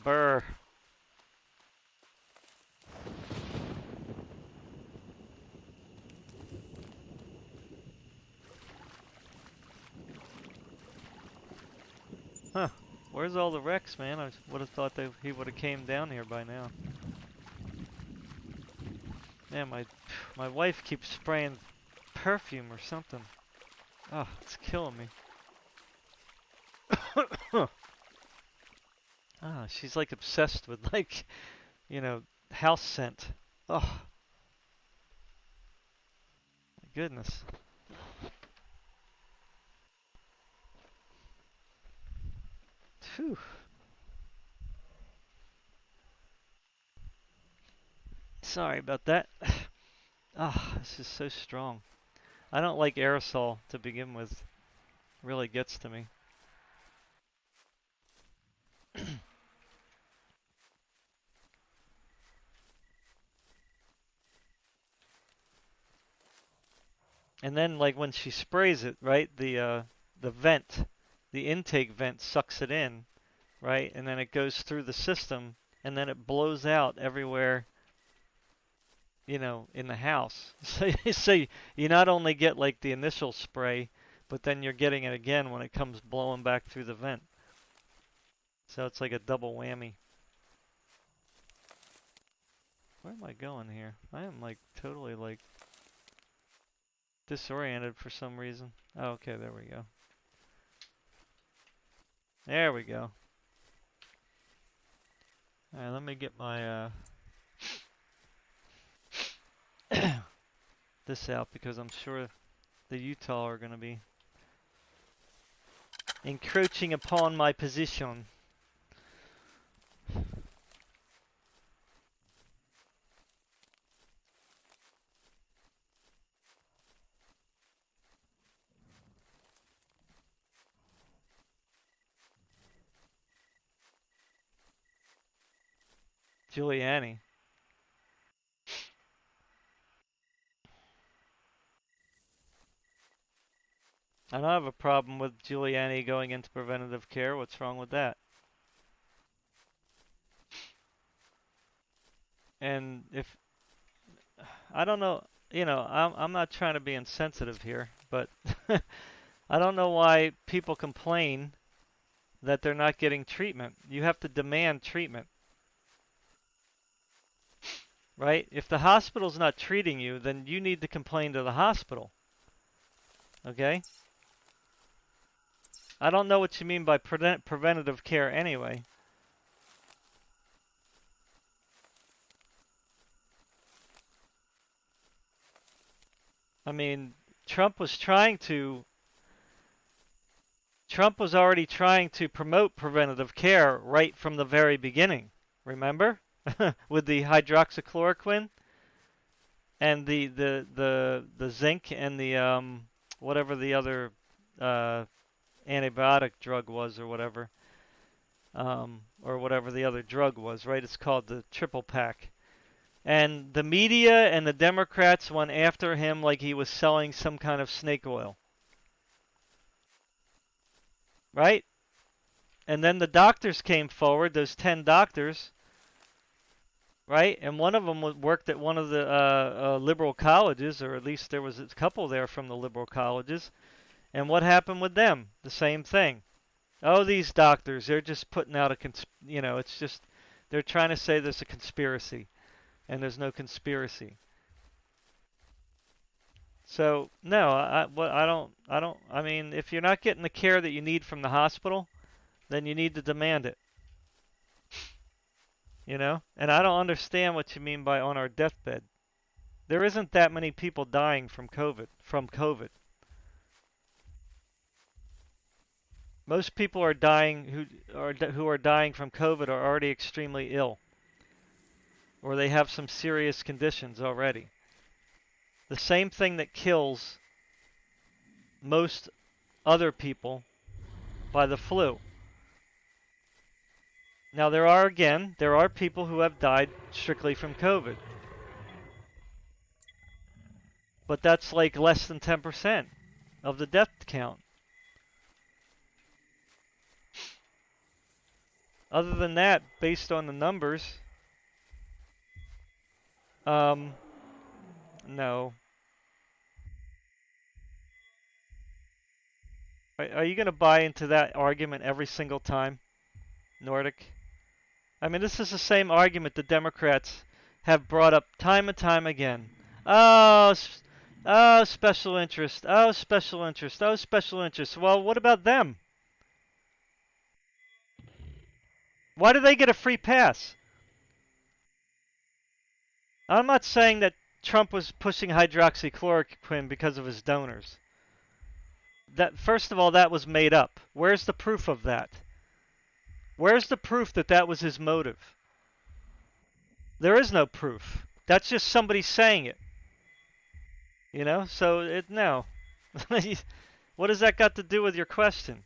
Brr. Huh. Where's all the wrecks, man? I would have thought that he would have came down here by now. Man, my wife keeps spraying perfume or something. Oh, it's killing me. Ah, she's like obsessed with like, you know, house scent. Oh, my goodness. Phew. Sorry about that. Ah, this is so strong. I don't like aerosol to begin with. It really gets to me. And then like when she sprays it, right? The vent, the intake vent sucks it in, right? And then it goes through the system and then it blows out everywhere, you know, in the house. So you not only get like the initial spray, but then you're getting it again when it comes blowing back through the vent. So it's like a double whammy. Where am I going here? I am like totally like disoriented for some reason. Oh, okay, there we go. There we go. Alright, let me get my this out because I'm sure the Utah are going to be encroaching upon my position. Giuliani. I don't have a problem with Giuliani going into preventative care. What's wrong with that? And if I don't know, you know, I'm not trying to be insensitive here, but I don't know why people complain that they're not getting treatment. You have to demand treatment, right? If the hospital's not treating you, then you need to complain to the hospital. Okay? I don't know what you mean by preventative care anyway. I mean, Trump was already trying to promote preventative care right from the very beginning. Remember? With the hydroxychloroquine and the zinc and the whatever the other antibiotic drug was or whatever the other drug was, right? It's called the triple pack. And the media and the Democrats went after him like he was selling some kind of snake oil. Right? And then the doctors came forward, those 10 doctors, right? And one of them worked at one of the liberal colleges, or at least there was a couple there from the liberal colleges. And what happened with them? The same thing. Oh, these doctors, they're just putting out it's just, they're trying to say there's a conspiracy, and there's no conspiracy. So, no, I mean, if you're not getting the care that you need from the hospital, then you need to demand it, you know? And I don't understand what you mean by on our deathbed. There isn't that many people dying from COVID. Most people are dying who are dying from COVID are already extremely ill, or they have some serious conditions already. The same thing that kills most other people by the flu. Now there are people who have died strictly from COVID, but that's like less than 10% of the death count. Other than that, based on the numbers, no. Are you going to buy into that argument every single time, Nordic? I mean, this is the same argument the Democrats have brought up time and time again. Oh, oh, special interest. Oh, special interest. Oh, special interest. Well, what about them? Why do they get a free pass? I'm not saying that Trump was pushing hydroxychloroquine because of his donors. That, first of all, that was made up. Where's the proof of that? Where's the proof that that was his motive? There is no proof. That's just somebody saying it. You know? So, no. What does that got to do with your question?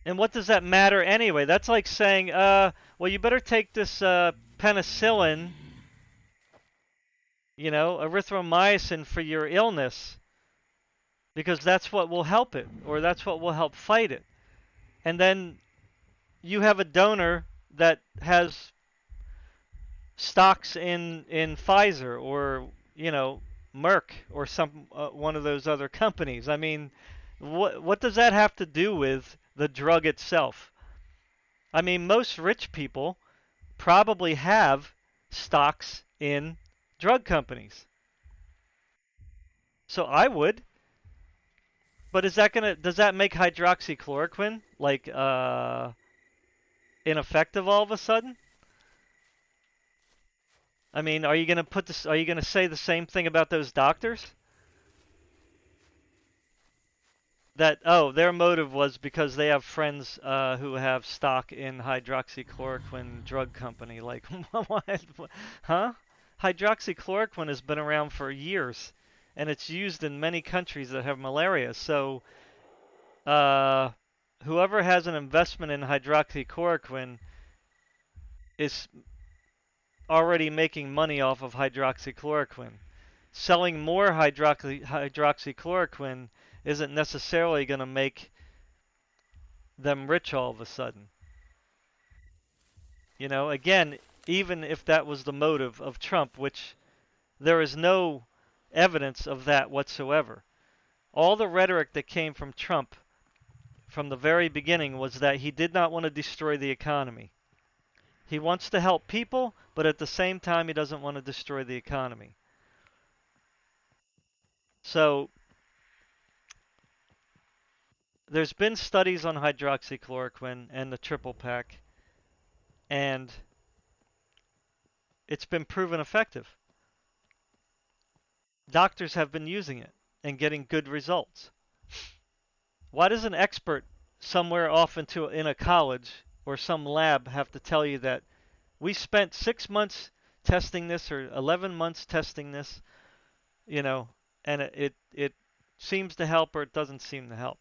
And what does that matter anyway? That's like saying, well, you better take this penicillin, you know, erythromycin for your illness, because that's what will help it, or that's what will help fight it. And then you have a donor that has stocks in Pfizer or, you know, Merck or some one of those other companies. I mean, what does that have to do with the drug itself? I mean, most rich people probably have stocks in drug companies. So I would. But does that make hydroxychloroquine like ineffective all of a sudden? I mean, are you gonna say the same thing about those doctors? That, oh, their motive was because they have friends who have stock in hydroxychloroquine drug company. Like, what? Huh? Hydroxychloroquine has been around for years, and it's used in many countries that have malaria. So, uh, whoever has an investment in hydroxychloroquine is already making money off of hydroxychloroquine. Selling more hydroxychloroquine isn't necessarily going to make them rich all of a sudden. You know, again, even if that was the motive of Trump, which there is no evidence of that whatsoever. All the rhetoric that came from Trump from the very beginning was that he did not want to destroy the economy. He wants to help people, but at the same time, he doesn't want to destroy the economy. So, there's been studies on hydroxychloroquine and the triple pack, and it's been proven effective. Doctors have been using it and getting good results. Why does an expert somewhere off in a college or some lab have to tell you that we spent 6 months testing this or 11 months testing this, you know, and it seems to help or it doesn't seem to help?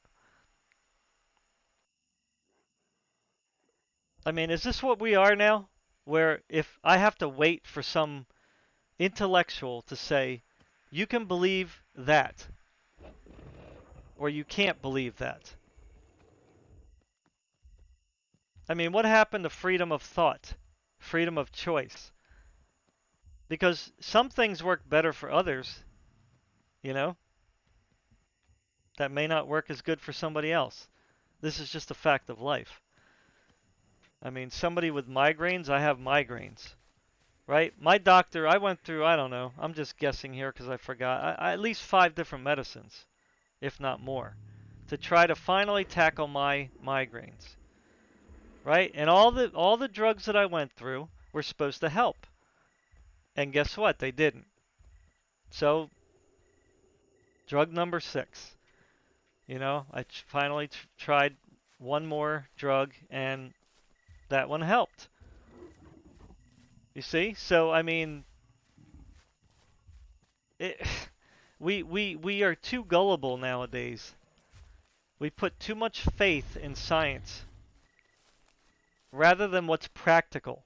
I mean, is this what we are now? Where if I have to wait for some intellectual to say, you can believe that, or you can't believe that. I mean, what happened to freedom of thought, freedom of choice? Because some things work better for others, you know, that may not work as good for somebody else. This is just a fact of life. I mean, somebody with migraines, I have migraines, right? My doctor, I went through, I don't know, I'm just guessing here because I forgot, at least 5 different medicines, if not more, to try to finally tackle my migraines, right? And all the drugs that I went through were supposed to help. And guess what? They didn't. So, drug number 6. You know, I finally tried one more drug and that one helped. You see? So, I mean, it, we are too gullible nowadays. We put too much faith in science rather than what's practical,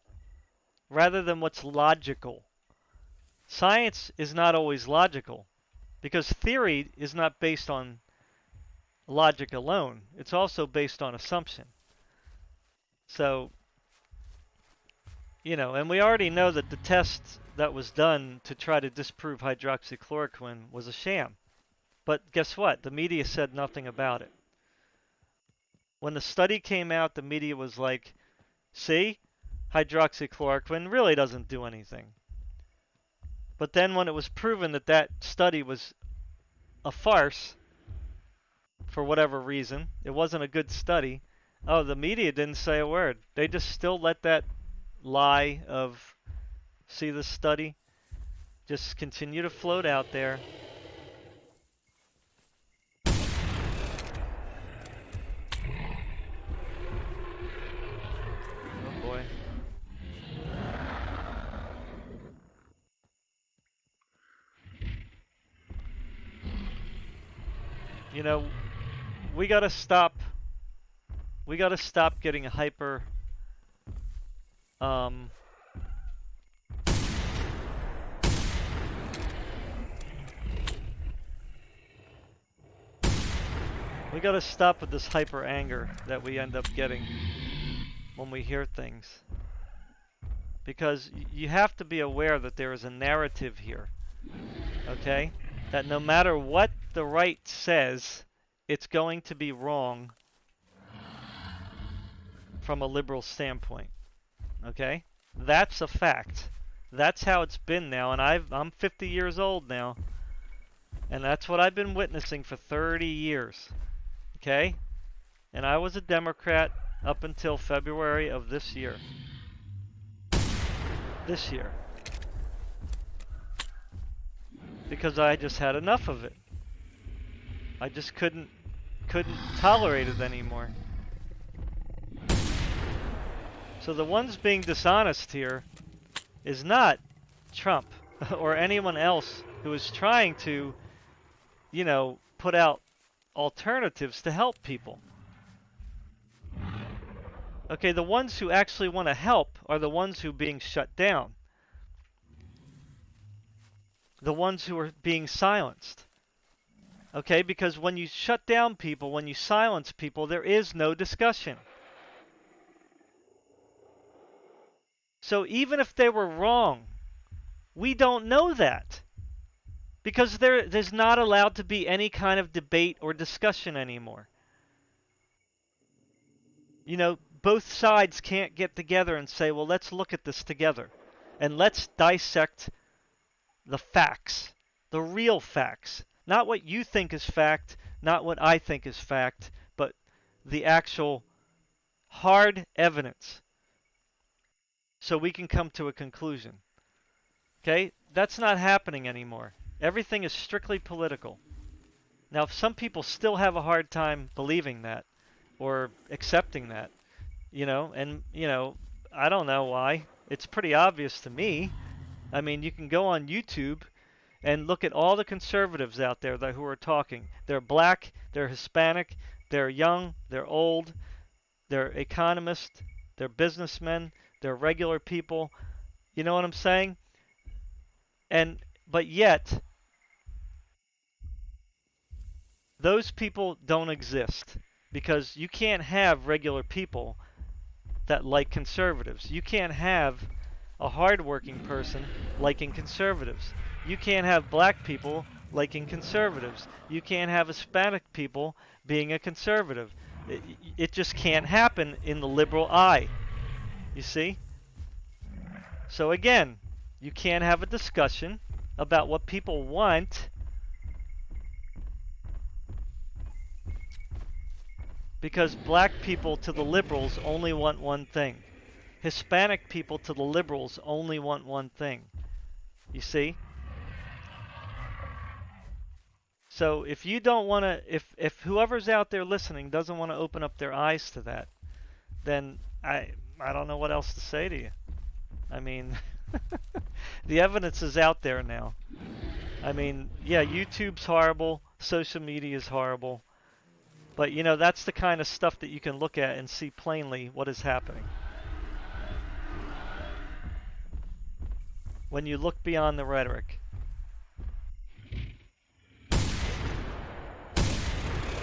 rather than what's logical. Science is not always logical because theory is not based on logic alone. It's also based on assumption. So, you know, and we already know that the test that was done to try to disprove hydroxychloroquine was a sham. But guess what? The media said nothing about it. When the study came out, the media was like, see, hydroxychloroquine really doesn't do anything. But then when it was proven that that study was a farce, for whatever reason, it wasn't a good study, oh, the media didn't say a word. They just still let that lie of, see this study, just continue to float out there. Oh boy. You know, we gotta stop. We gotta stop getting hyper. Um, we gotta stop with this hyper anger that we end up getting when we hear things. Because you have to be aware that there is a narrative here. Okay? That no matter what the right says, it's going to be wrong from a liberal standpoint. Okay? That's a fact. That's how it's been now, and I'm 50 years old now. And that's what I've been witnessing for 30 years. Okay? And I was a Democrat up until February of this year. This year. Because I just had enough of it. I just couldn't tolerate it anymore. So the ones being dishonest here is not Trump or anyone else who is trying to, you know, put out alternatives to help people. Okay, the ones who actually want to help are the ones who are being shut down. The ones who are being silenced. Okay, because when you shut down people, when you silence people, there is no discussion. So even if they were wrong, we don't know that. Because there's not allowed to be any kind of debate or discussion anymore. You know, both sides can't get together and say, well, let's look at this together. And let's dissect the facts, the real facts. Not what you think is fact, not what I think is fact, but the actual hard evidence. So we can come to a conclusion. Okay? That's not happening anymore. Everything is strictly political. Now, some people still have a hard time believing that or accepting that, you know, and, you know, I don't know why. It's pretty obvious to me. I mean, you can go on YouTube and look at all the conservatives out there who are talking. They're black, they're Hispanic, they're young, they're old, they're economists, they're businessmen, they're regular people. You know what I'm saying? But yet, those people don't exist because you can't have regular people that like conservatives. You can't have a hardworking person liking conservatives. You can't have black people liking conservatives. You can't have Hispanic people being a conservative. It just can't happen in the liberal eye. You see? So again, you can't have a discussion about what people want because black people to the liberals only want one thing. Hispanic people to the liberals only want one thing. You see? So if you don't want to, if whoever's out there listening doesn't want to open up their eyes to that, then I don't know what else to say to you. I mean, the evidence is out there now. I mean, yeah, YouTube's horrible, social media is horrible, but you know, that's the kind of stuff that you can look at and see plainly what is happening. When you look beyond the rhetoric.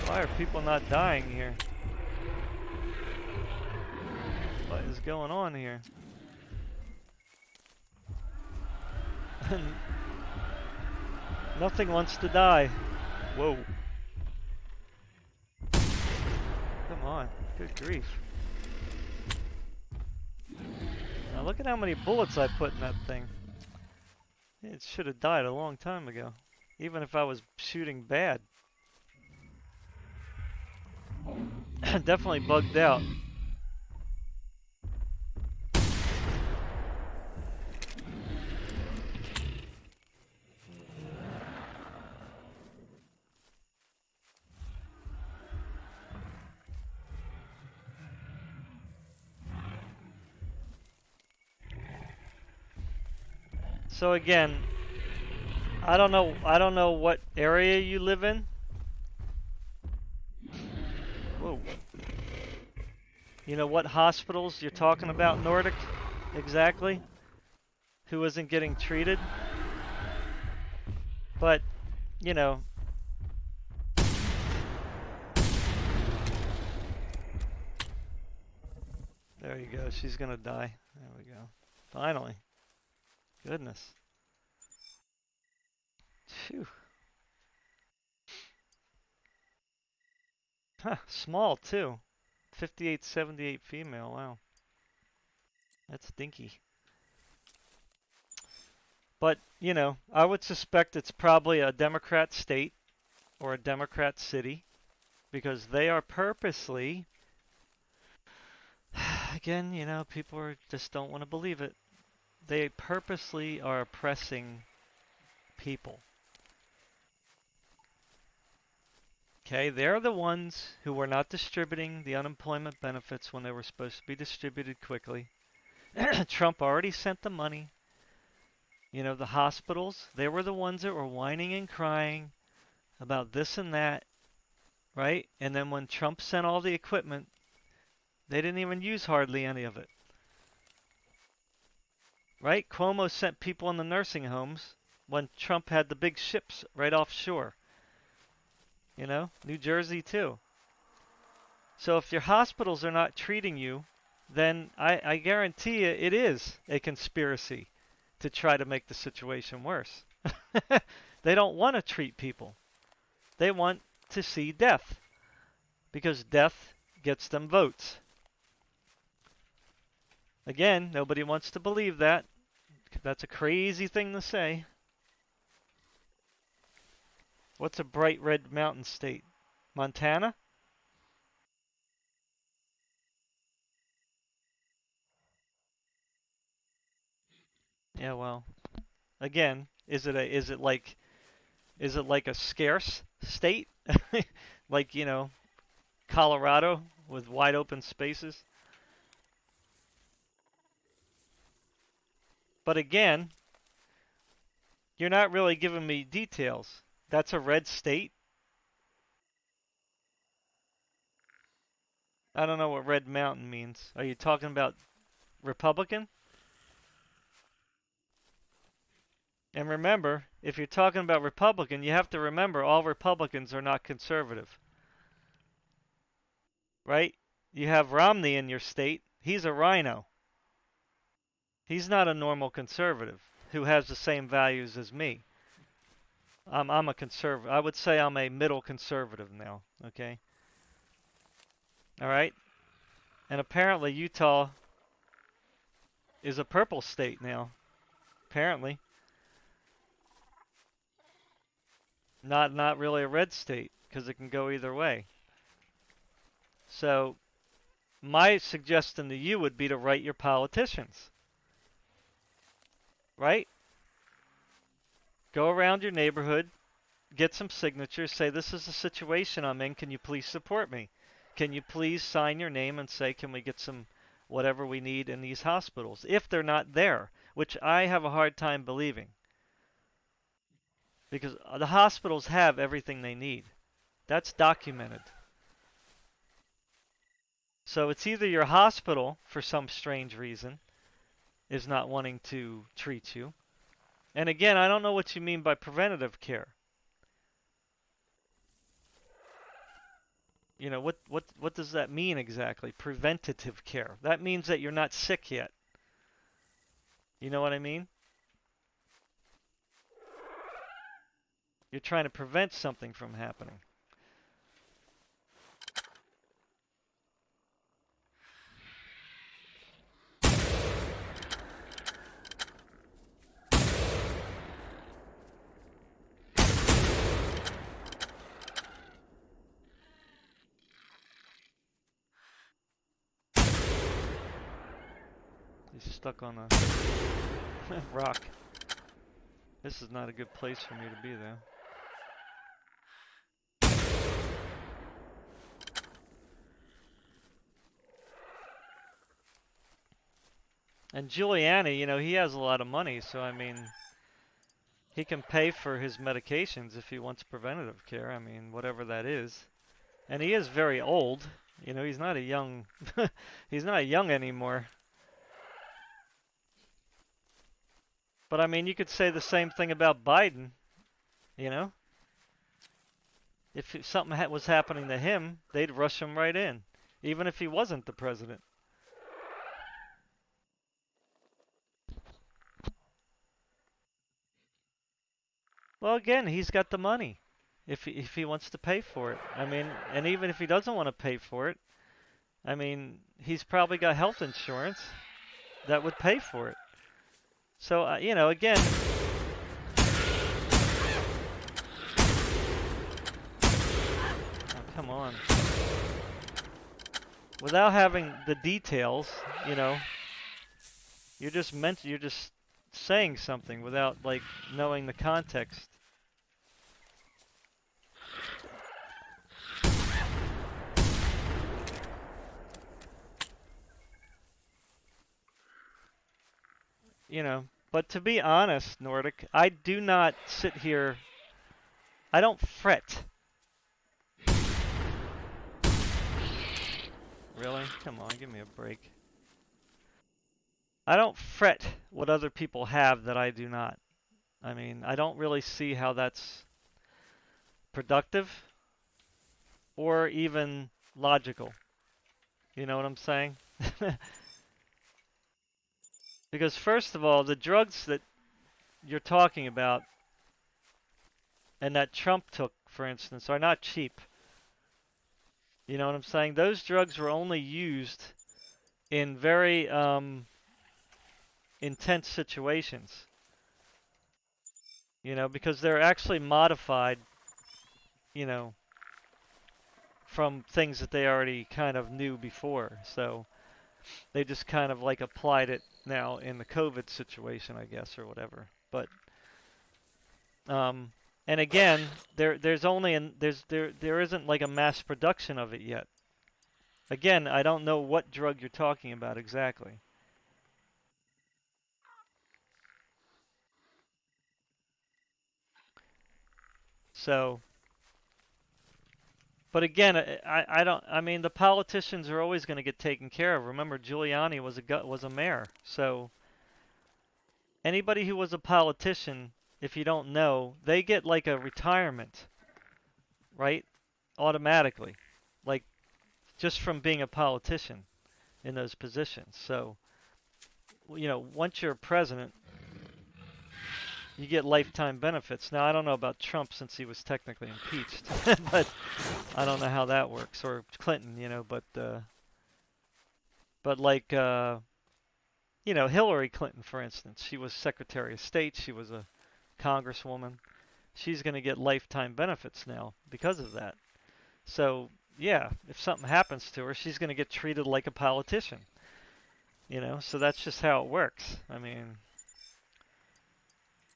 Why are people not dying here? What is going on here? Nothing wants to die. Whoa. Come on. Good grief. Now look at how many bullets I put in that thing. It should have died a long time ago. Even if I was shooting bad. Definitely bugged out. So again, I don't know what area you live in. Whoa. You know what hospitals you're talking about, Nordic? Exactly. Who isn't getting treated? But, you know. There you go. She's gonna die. There we go. Finally. Goodness. Phew. Huh, small too. 5878 female, wow. That's dinky. But, you know, I would suspect it's probably a Democrat state or a Democrat city because they are purposely, again, you know, people just don't want to believe it. They purposely are oppressing people. Okay, they're the ones who were not distributing the unemployment benefits when they were supposed to be distributed quickly. Trump already sent the money. You know, the hospitals, they were the ones that were whining and crying about this and that, right? And then when Trump sent all the equipment, they didn't even use hardly any of it. Right? Cuomo sent people in the nursing homes when Trump had the big ships right offshore. You know, New Jersey too. So if your hospitals are not treating you, then I guarantee you it is a conspiracy to try to make the situation worse. They don't want to treat people. They want to see death because death gets them votes. Again, nobody wants to believe that. That's a crazy thing to say. What's a bright red mountain state? Montana? Yeah, well, again, is it like a scarce state? Like, you know, Colorado with wide open spaces? But again, you're not really giving me details. That's a red state? I don't know what red mountain means. Are you talking about Republican? And remember, if you're talking about Republican, you have to remember all Republicans are not conservative. Right? You have Romney in your state. He's a rhino. He's not a normal conservative who has the same values as me. I'm a conservative. I would say I'm a middle conservative now. Okay. All right. And apparently Utah is a purple state now. Apparently, not really a red state because it can go either way. So my suggestion to you would be to write your politicians. Right? Go around your neighborhood, get some signatures, say this is the situation I'm in, can you please support me? Can you please sign your name and say can we get some whatever we need in these hospitals if they're not there, which I have a hard time believing. Because the hospitals have everything they need. That's documented. So it's either your hospital, for some strange reason, is not wanting to treat you. And again, I don't know what you mean by preventative care. You know, what does that mean exactly? Preventative care. That means that you're not sick yet. You know what I mean? You're trying to prevent something from happening. He's stuck on a rock. This is not a good place for me to be, though. And Giuliani, you know, he has a lot of money, so I mean, he can pay for his medications if he wants preventative care. I mean, whatever that is. And he is very old. You know, he's not a young, he's not young anymore. But I mean, you could say the same thing about Biden, you know? If something was happening to him, they'd rush him right in, even if he wasn't the president. Well, again, he's got the money if he wants to pay for it. I mean, and even if he doesn't want to pay for it, I mean, he's probably got health insurance that would pay for it. So, you know, again, oh, come on. Without having the details, you know, you're just saying something without like knowing the context. You know, but to be honest, Nordic, I do not sit here, I don't fret. Really? Come on, give me a break. I don't fret what other people have that I do not. I mean, I don't really see how that's productive or even logical. You know what I'm saying? Because first of all, the drugs that you're talking about and that Trump took, for instance, are not cheap. You know what I'm saying? Those drugs were only used in very intense situations. You know, because they're actually modified, you know, from things that they already kind of knew before. So they just kind of like applied it now in the COVID situation, I guess, or whatever. But and again, there isn't like a mass production of it yet. Again, I don't know what drug you're talking about exactly. So, but again, I don't. I mean, the politicians are always going to get taken care of. Remember, Giuliani was a mayor, so anybody who was a politician, if you don't know, they get like a retirement, right? Automatically. Like just from being a politician in those positions. So, once you're president, you get lifetime benefits. Now, I don't know about Trump since he was technically impeached, but I don't know how that works, or Clinton, but like, Hillary Clinton, for instance, she was Secretary of State, she was a congresswoman. She's going to get lifetime benefits now because of that. So, yeah, if something happens to her, she's going to get treated like a politician. So that's just how it works. I mean,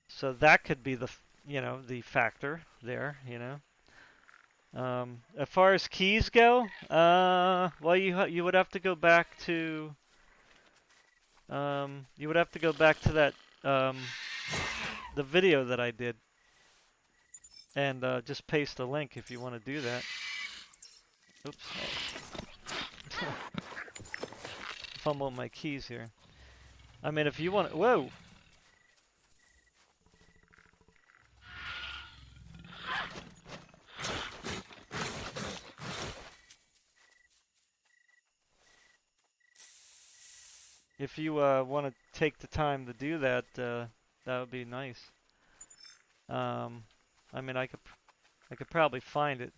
so that could be the factor there. As far as keys go, well, you would have to go back to that the video that I did, and just paste a link if you want to do that. Oops. Fumble my keys here. I mean, if you want, whoa. If you want to take the time to do that, that would be nice. I mean, I could probably find it,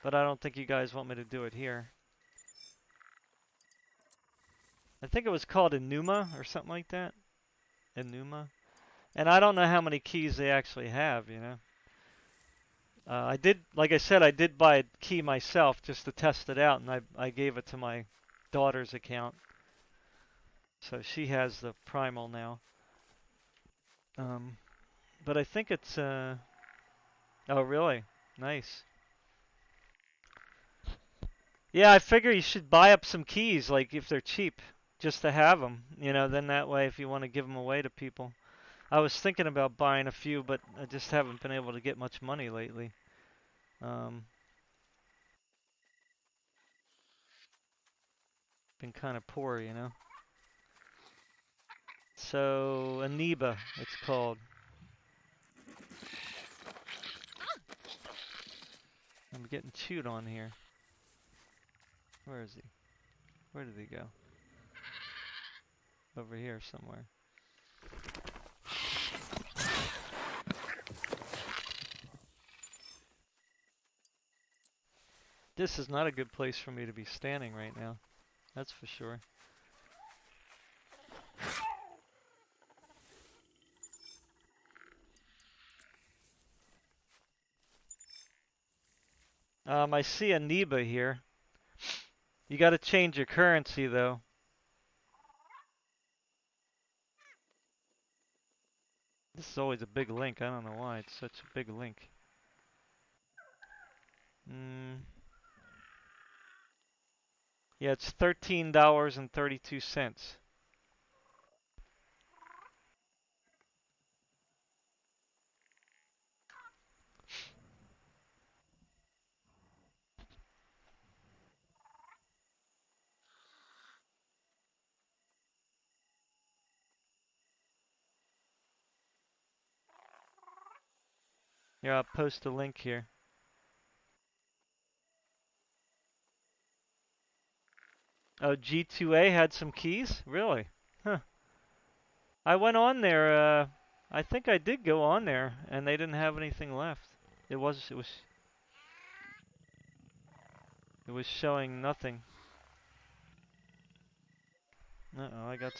but I don't think you guys want me to do it here. I think it was called Enuma or something like that. Enuma. And I don't know how many keys they actually have, I did, like I said, I did buy a key myself just to test it out, and I gave it to my daughter's account. So she has the Primal now. But I think it's, oh really? Nice. Yeah, I figure you should buy up some keys, like if they're cheap, just to have them, then that way if you want to give them away to people. I was thinking about buying a few, but I just haven't been able to get much money lately. Been kind of poor, So, Aniba, it's called. I'm getting chewed on here. Where is he? Where did he go? Over here somewhere. This is not a good place for me to be standing right now. That's for sure. I see Aniba here. You got to change your currency though. This is always a big link. I don't know why it's such a big link. Yeah, it's $13.32. Here, I'll post a link here. Oh, G2A had some keys? Really? Huh. I went on there, I think I did go on there, and they didn't have anything left. It was showing nothing. Uh-oh, I got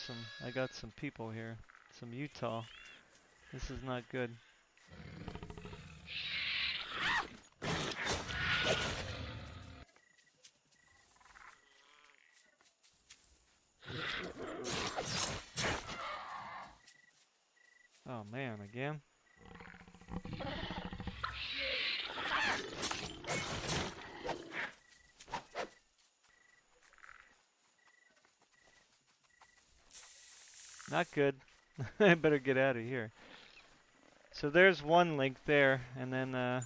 some people here. Some Utah. This is not good. Oh man, again? Not good. I better get out of here. So there's one link there, and then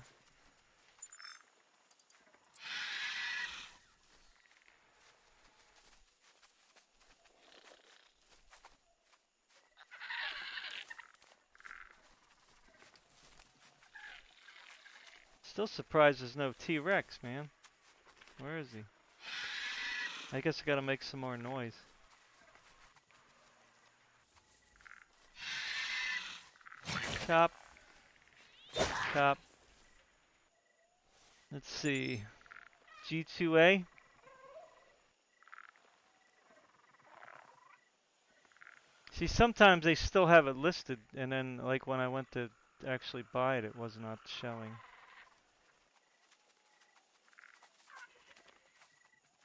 Still surprised there's no T-Rex, man. Where is he? I guess I gotta make some more noise. Chop. Chop. Let's see. G2A. See, sometimes they still have it listed, and then, like, when I went to actually buy it, it was not showing.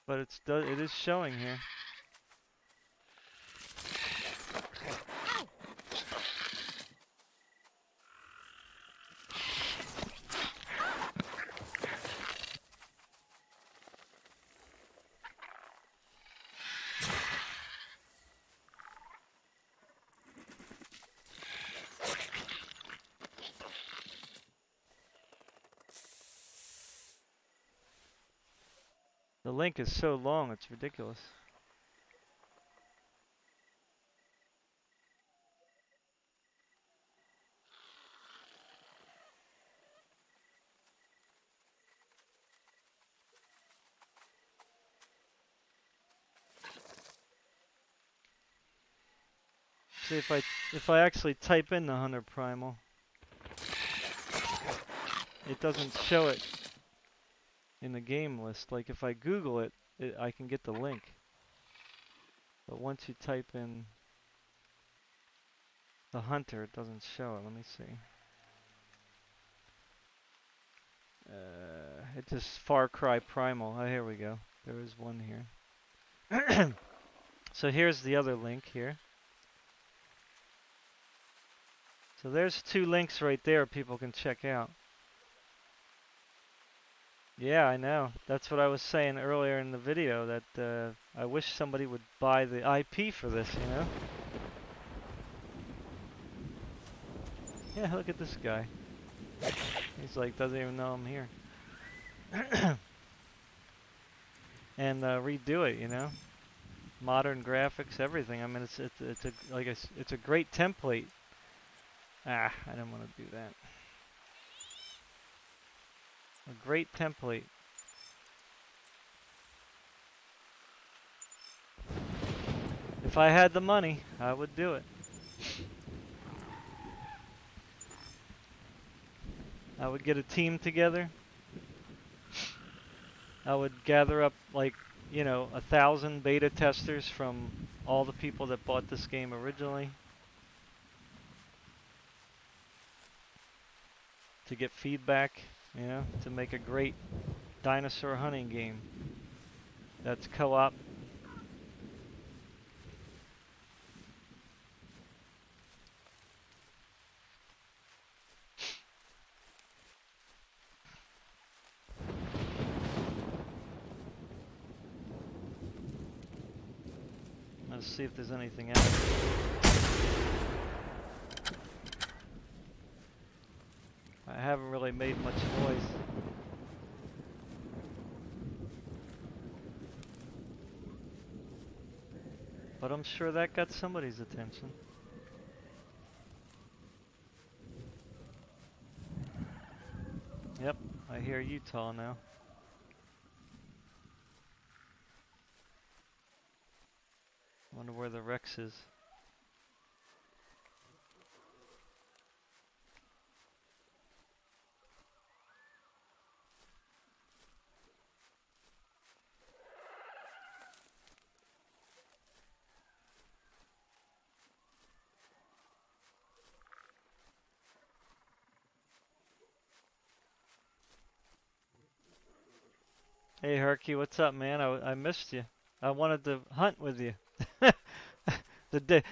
But it is showing here. The link is so long, it's ridiculous. See, if I actually type in the Hunter Primal, it doesn't show it in the game list. Like if I Google it, I can get the link. But once you type in the Hunter, it doesn't show it. Let me see. It's just Far Cry Primal. Oh, here we go. There is one here. So here's the other link here. So there's 2 links right there people can check out. Yeah, I know. That's what I was saying earlier in the video, that I wish somebody would buy the IP for this, you know? Yeah, look at this guy. He's like, doesn't even know I'm here. And redo it, you know? Modern graphics, everything. I mean, it's a great template. Ah, I didn't want to do that. A great template. If I had the money, I would do it. I would get a team together. I would gather up, like, you know, 1,000 beta testers from all the people that bought this game originally to get feedback, you know, to make a great dinosaur hunting game that's co-op. Let's see if there's anything else. I haven't really made much noise. But I'm sure that got somebody's attention. Yep, I hear Utah now. Wonder where the Rex is. Hey Herky, what's up, man? I missed you. I wanted to hunt with you. The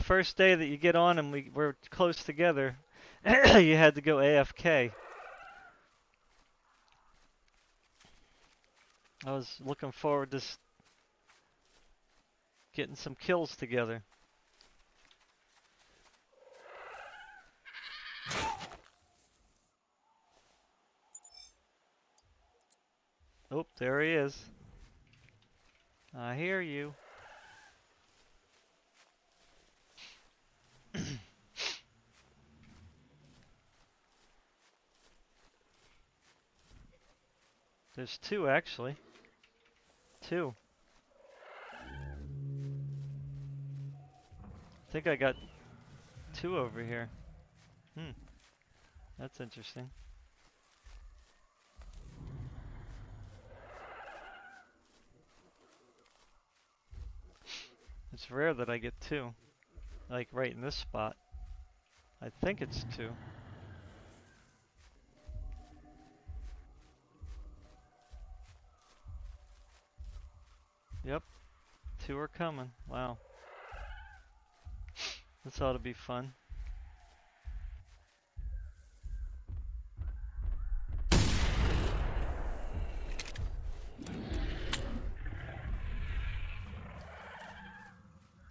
first day that you get on and we're close together, you had to go AFK. I was looking forward to getting some kills together. Oh, there he is. I hear you. There's two, actually. Two. I think I got two over here. That's interesting. It's rare that I get two. Like right in this spot. I think it's two. Yep. Two are coming. Wow. This ought to be fun.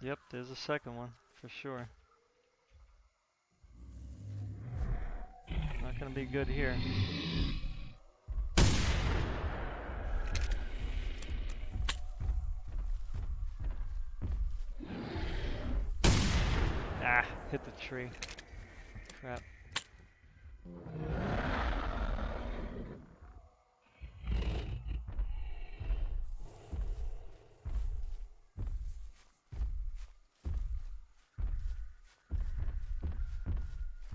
Yep, there's a second one, for sure. Not gonna be good here. Ah, hit the tree. Crap.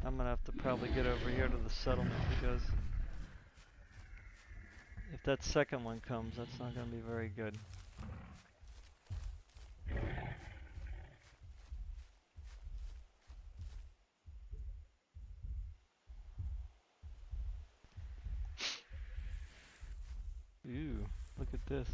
I'm gonna have to probably get over here to the settlement because if that second one comes, that's not gonna be very good. Ooh, look at this.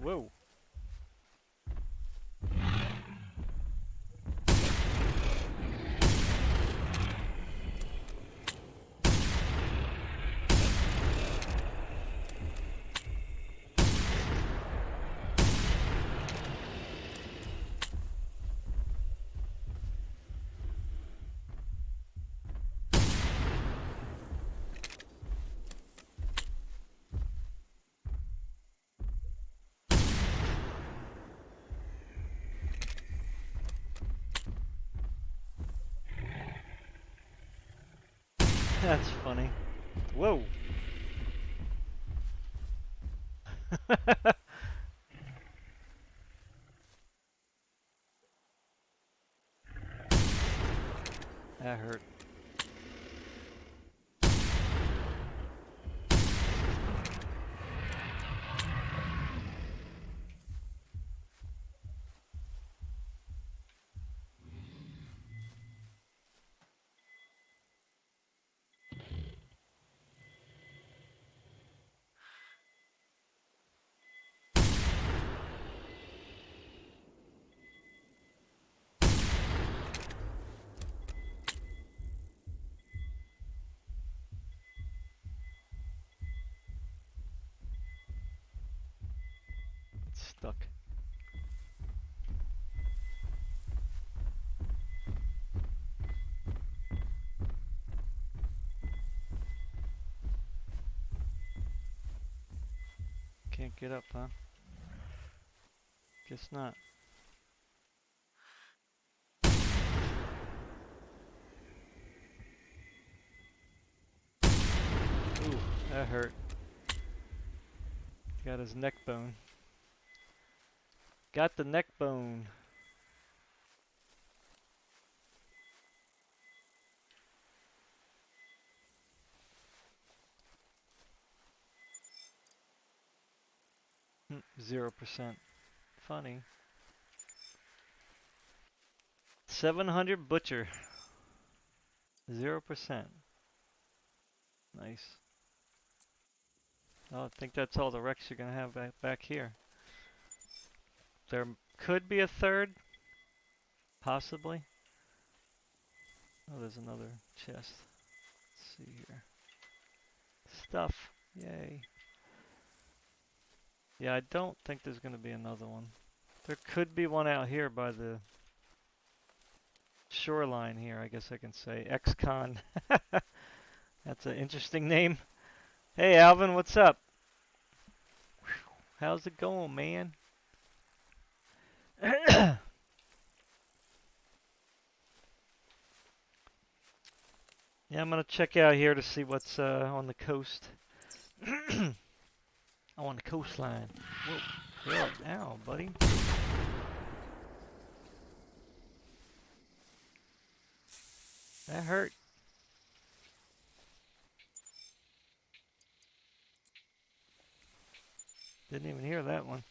Whoa. That's funny. Whoa. That hurt. It's stuck. Can't get up, huh? Guess not. Ooh, that hurt. Got his neck bone. Got the neck bone. Hmm, 0%. Funny. 700 butcher. 0%. Nice. Oh, I think that's all the wrecks you're gonna have back here. There could be a third. Possibly. Oh, there's another chest. Let's see here. Stuff. Yay. Yeah, I don't think there's gonna be another one. There could be one out here by the shoreline here, I guess I can say. Ex-con. That's an interesting name. Hey, Alvin, what's up? How's it going, man? Yeah, I'm gonna check out here to see what's on the coast. Oh, on the coastline. Whoa. Really? Ow, buddy. That hurt. Didn't even hear that one.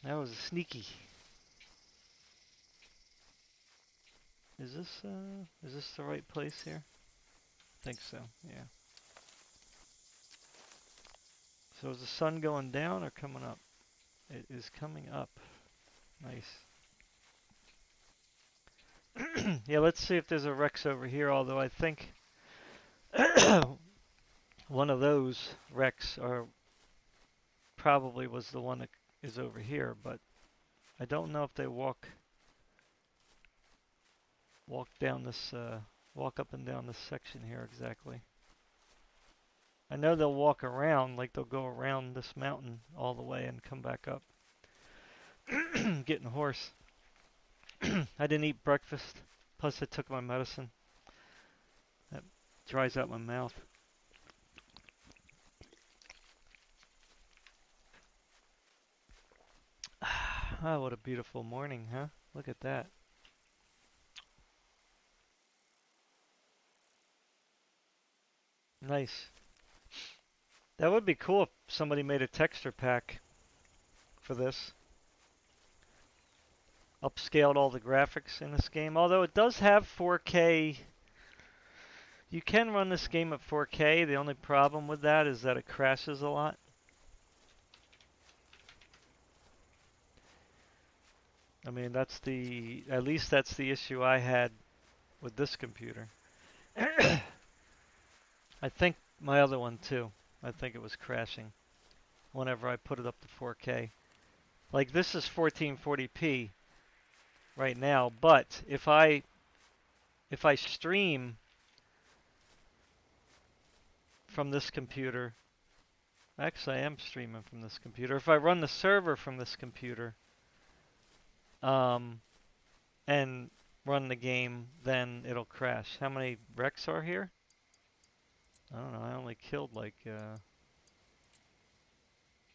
That was sneaky. Is this the right place here? I think so, yeah. So is the sun going down or coming up? It is coming up. Nice. Yeah, let's see if there's a Rex over here, although I think one of those Rex probably was the one that is over here, but I don't know if they walk down this walk up and down this section here exactly. I know they'll walk around, like they'll go around this mountain all the way and come back up. Getting a horse. I didn't eat breakfast, plus I took my medicine. That dries out my mouth. Ah, what a beautiful morning, huh? Look at that. Nice. That would be cool if somebody made a texture pack for this. Upscaled all the graphics in this game. Although it does have 4K. You can run this game at 4K. The only problem with that is that it crashes a lot. I mean, at least that's the issue I had with this computer. I think my other one too. I think it was crashing whenever I put it up to 4K. Like this is 1440p right now, but if I stream from this computer, actually I am streaming from this computer. If I run the server from this computer, and run the game, then it'll crash. How many Rex are here? I don't know. I only killed like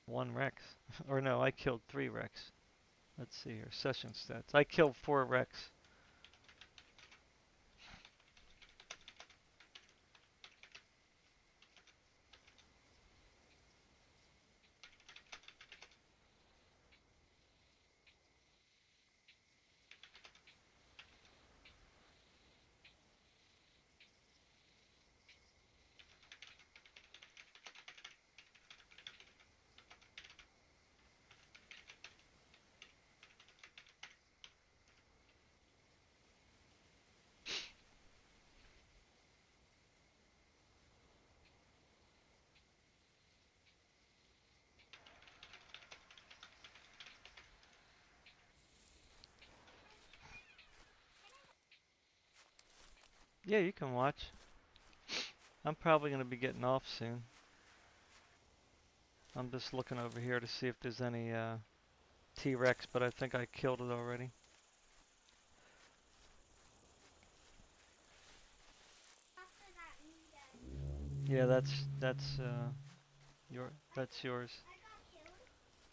one Rex. Or no, I killed 3 Rex. Let's see here. Session stats. I killed 4 Rex. Yeah, you can watch. I'm probably going to be getting off soon. I'm just looking over here to see if there's any T-Rex, but I think I killed it already. Yeah, that's yours.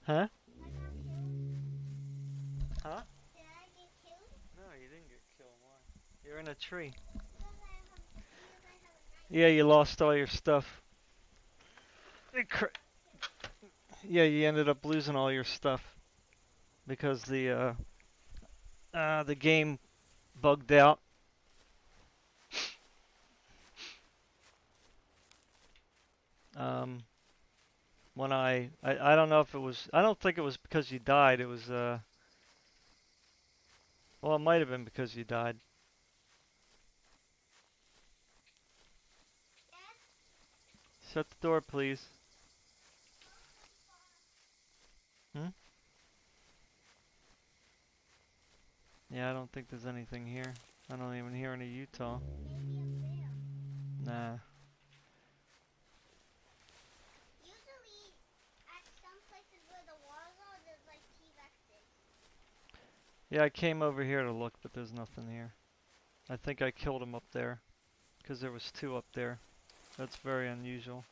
Huh? Huh? No, you didn't get killed. Why? You're in a tree. Yeah, you lost all your stuff. Yeah, you ended up losing all your stuff because the game bugged out. Um, when I don't know if it was. I don't think it was because you died. It was well, it might have been because you died. Shut the door, please. Hmm? Yeah, I don't think there's anything here. I don't even hear any Utah. Nah. Yeah, I came over here to look, but there's nothing here. I think I killed him up there. because there was 2 up there. That's very unusual.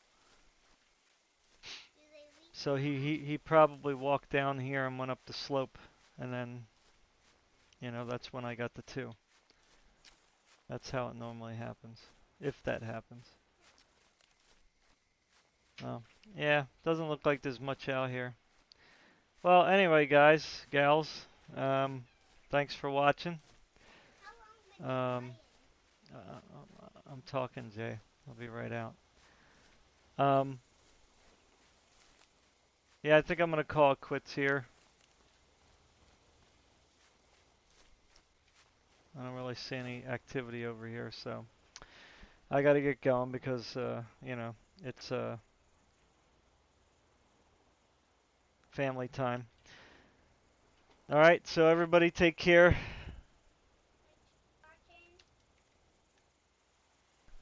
So he probably walked down here and went up the slope, and then, you know, that's when I got the 2. That's how it normally happens, if that happens. Oh, yeah, doesn't look like there's much out here. Well, anyway, guys, gals, thanks for watching. I'm talking, Jay. I'll be right out. Yeah, I think I'm gonna call it quits here. I don't really see any activity over here, so I gotta get going because, you know, it's family time. All right, so everybody take care.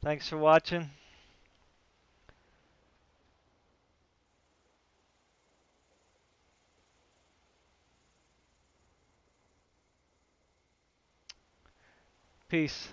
Thanks for watching. Peace.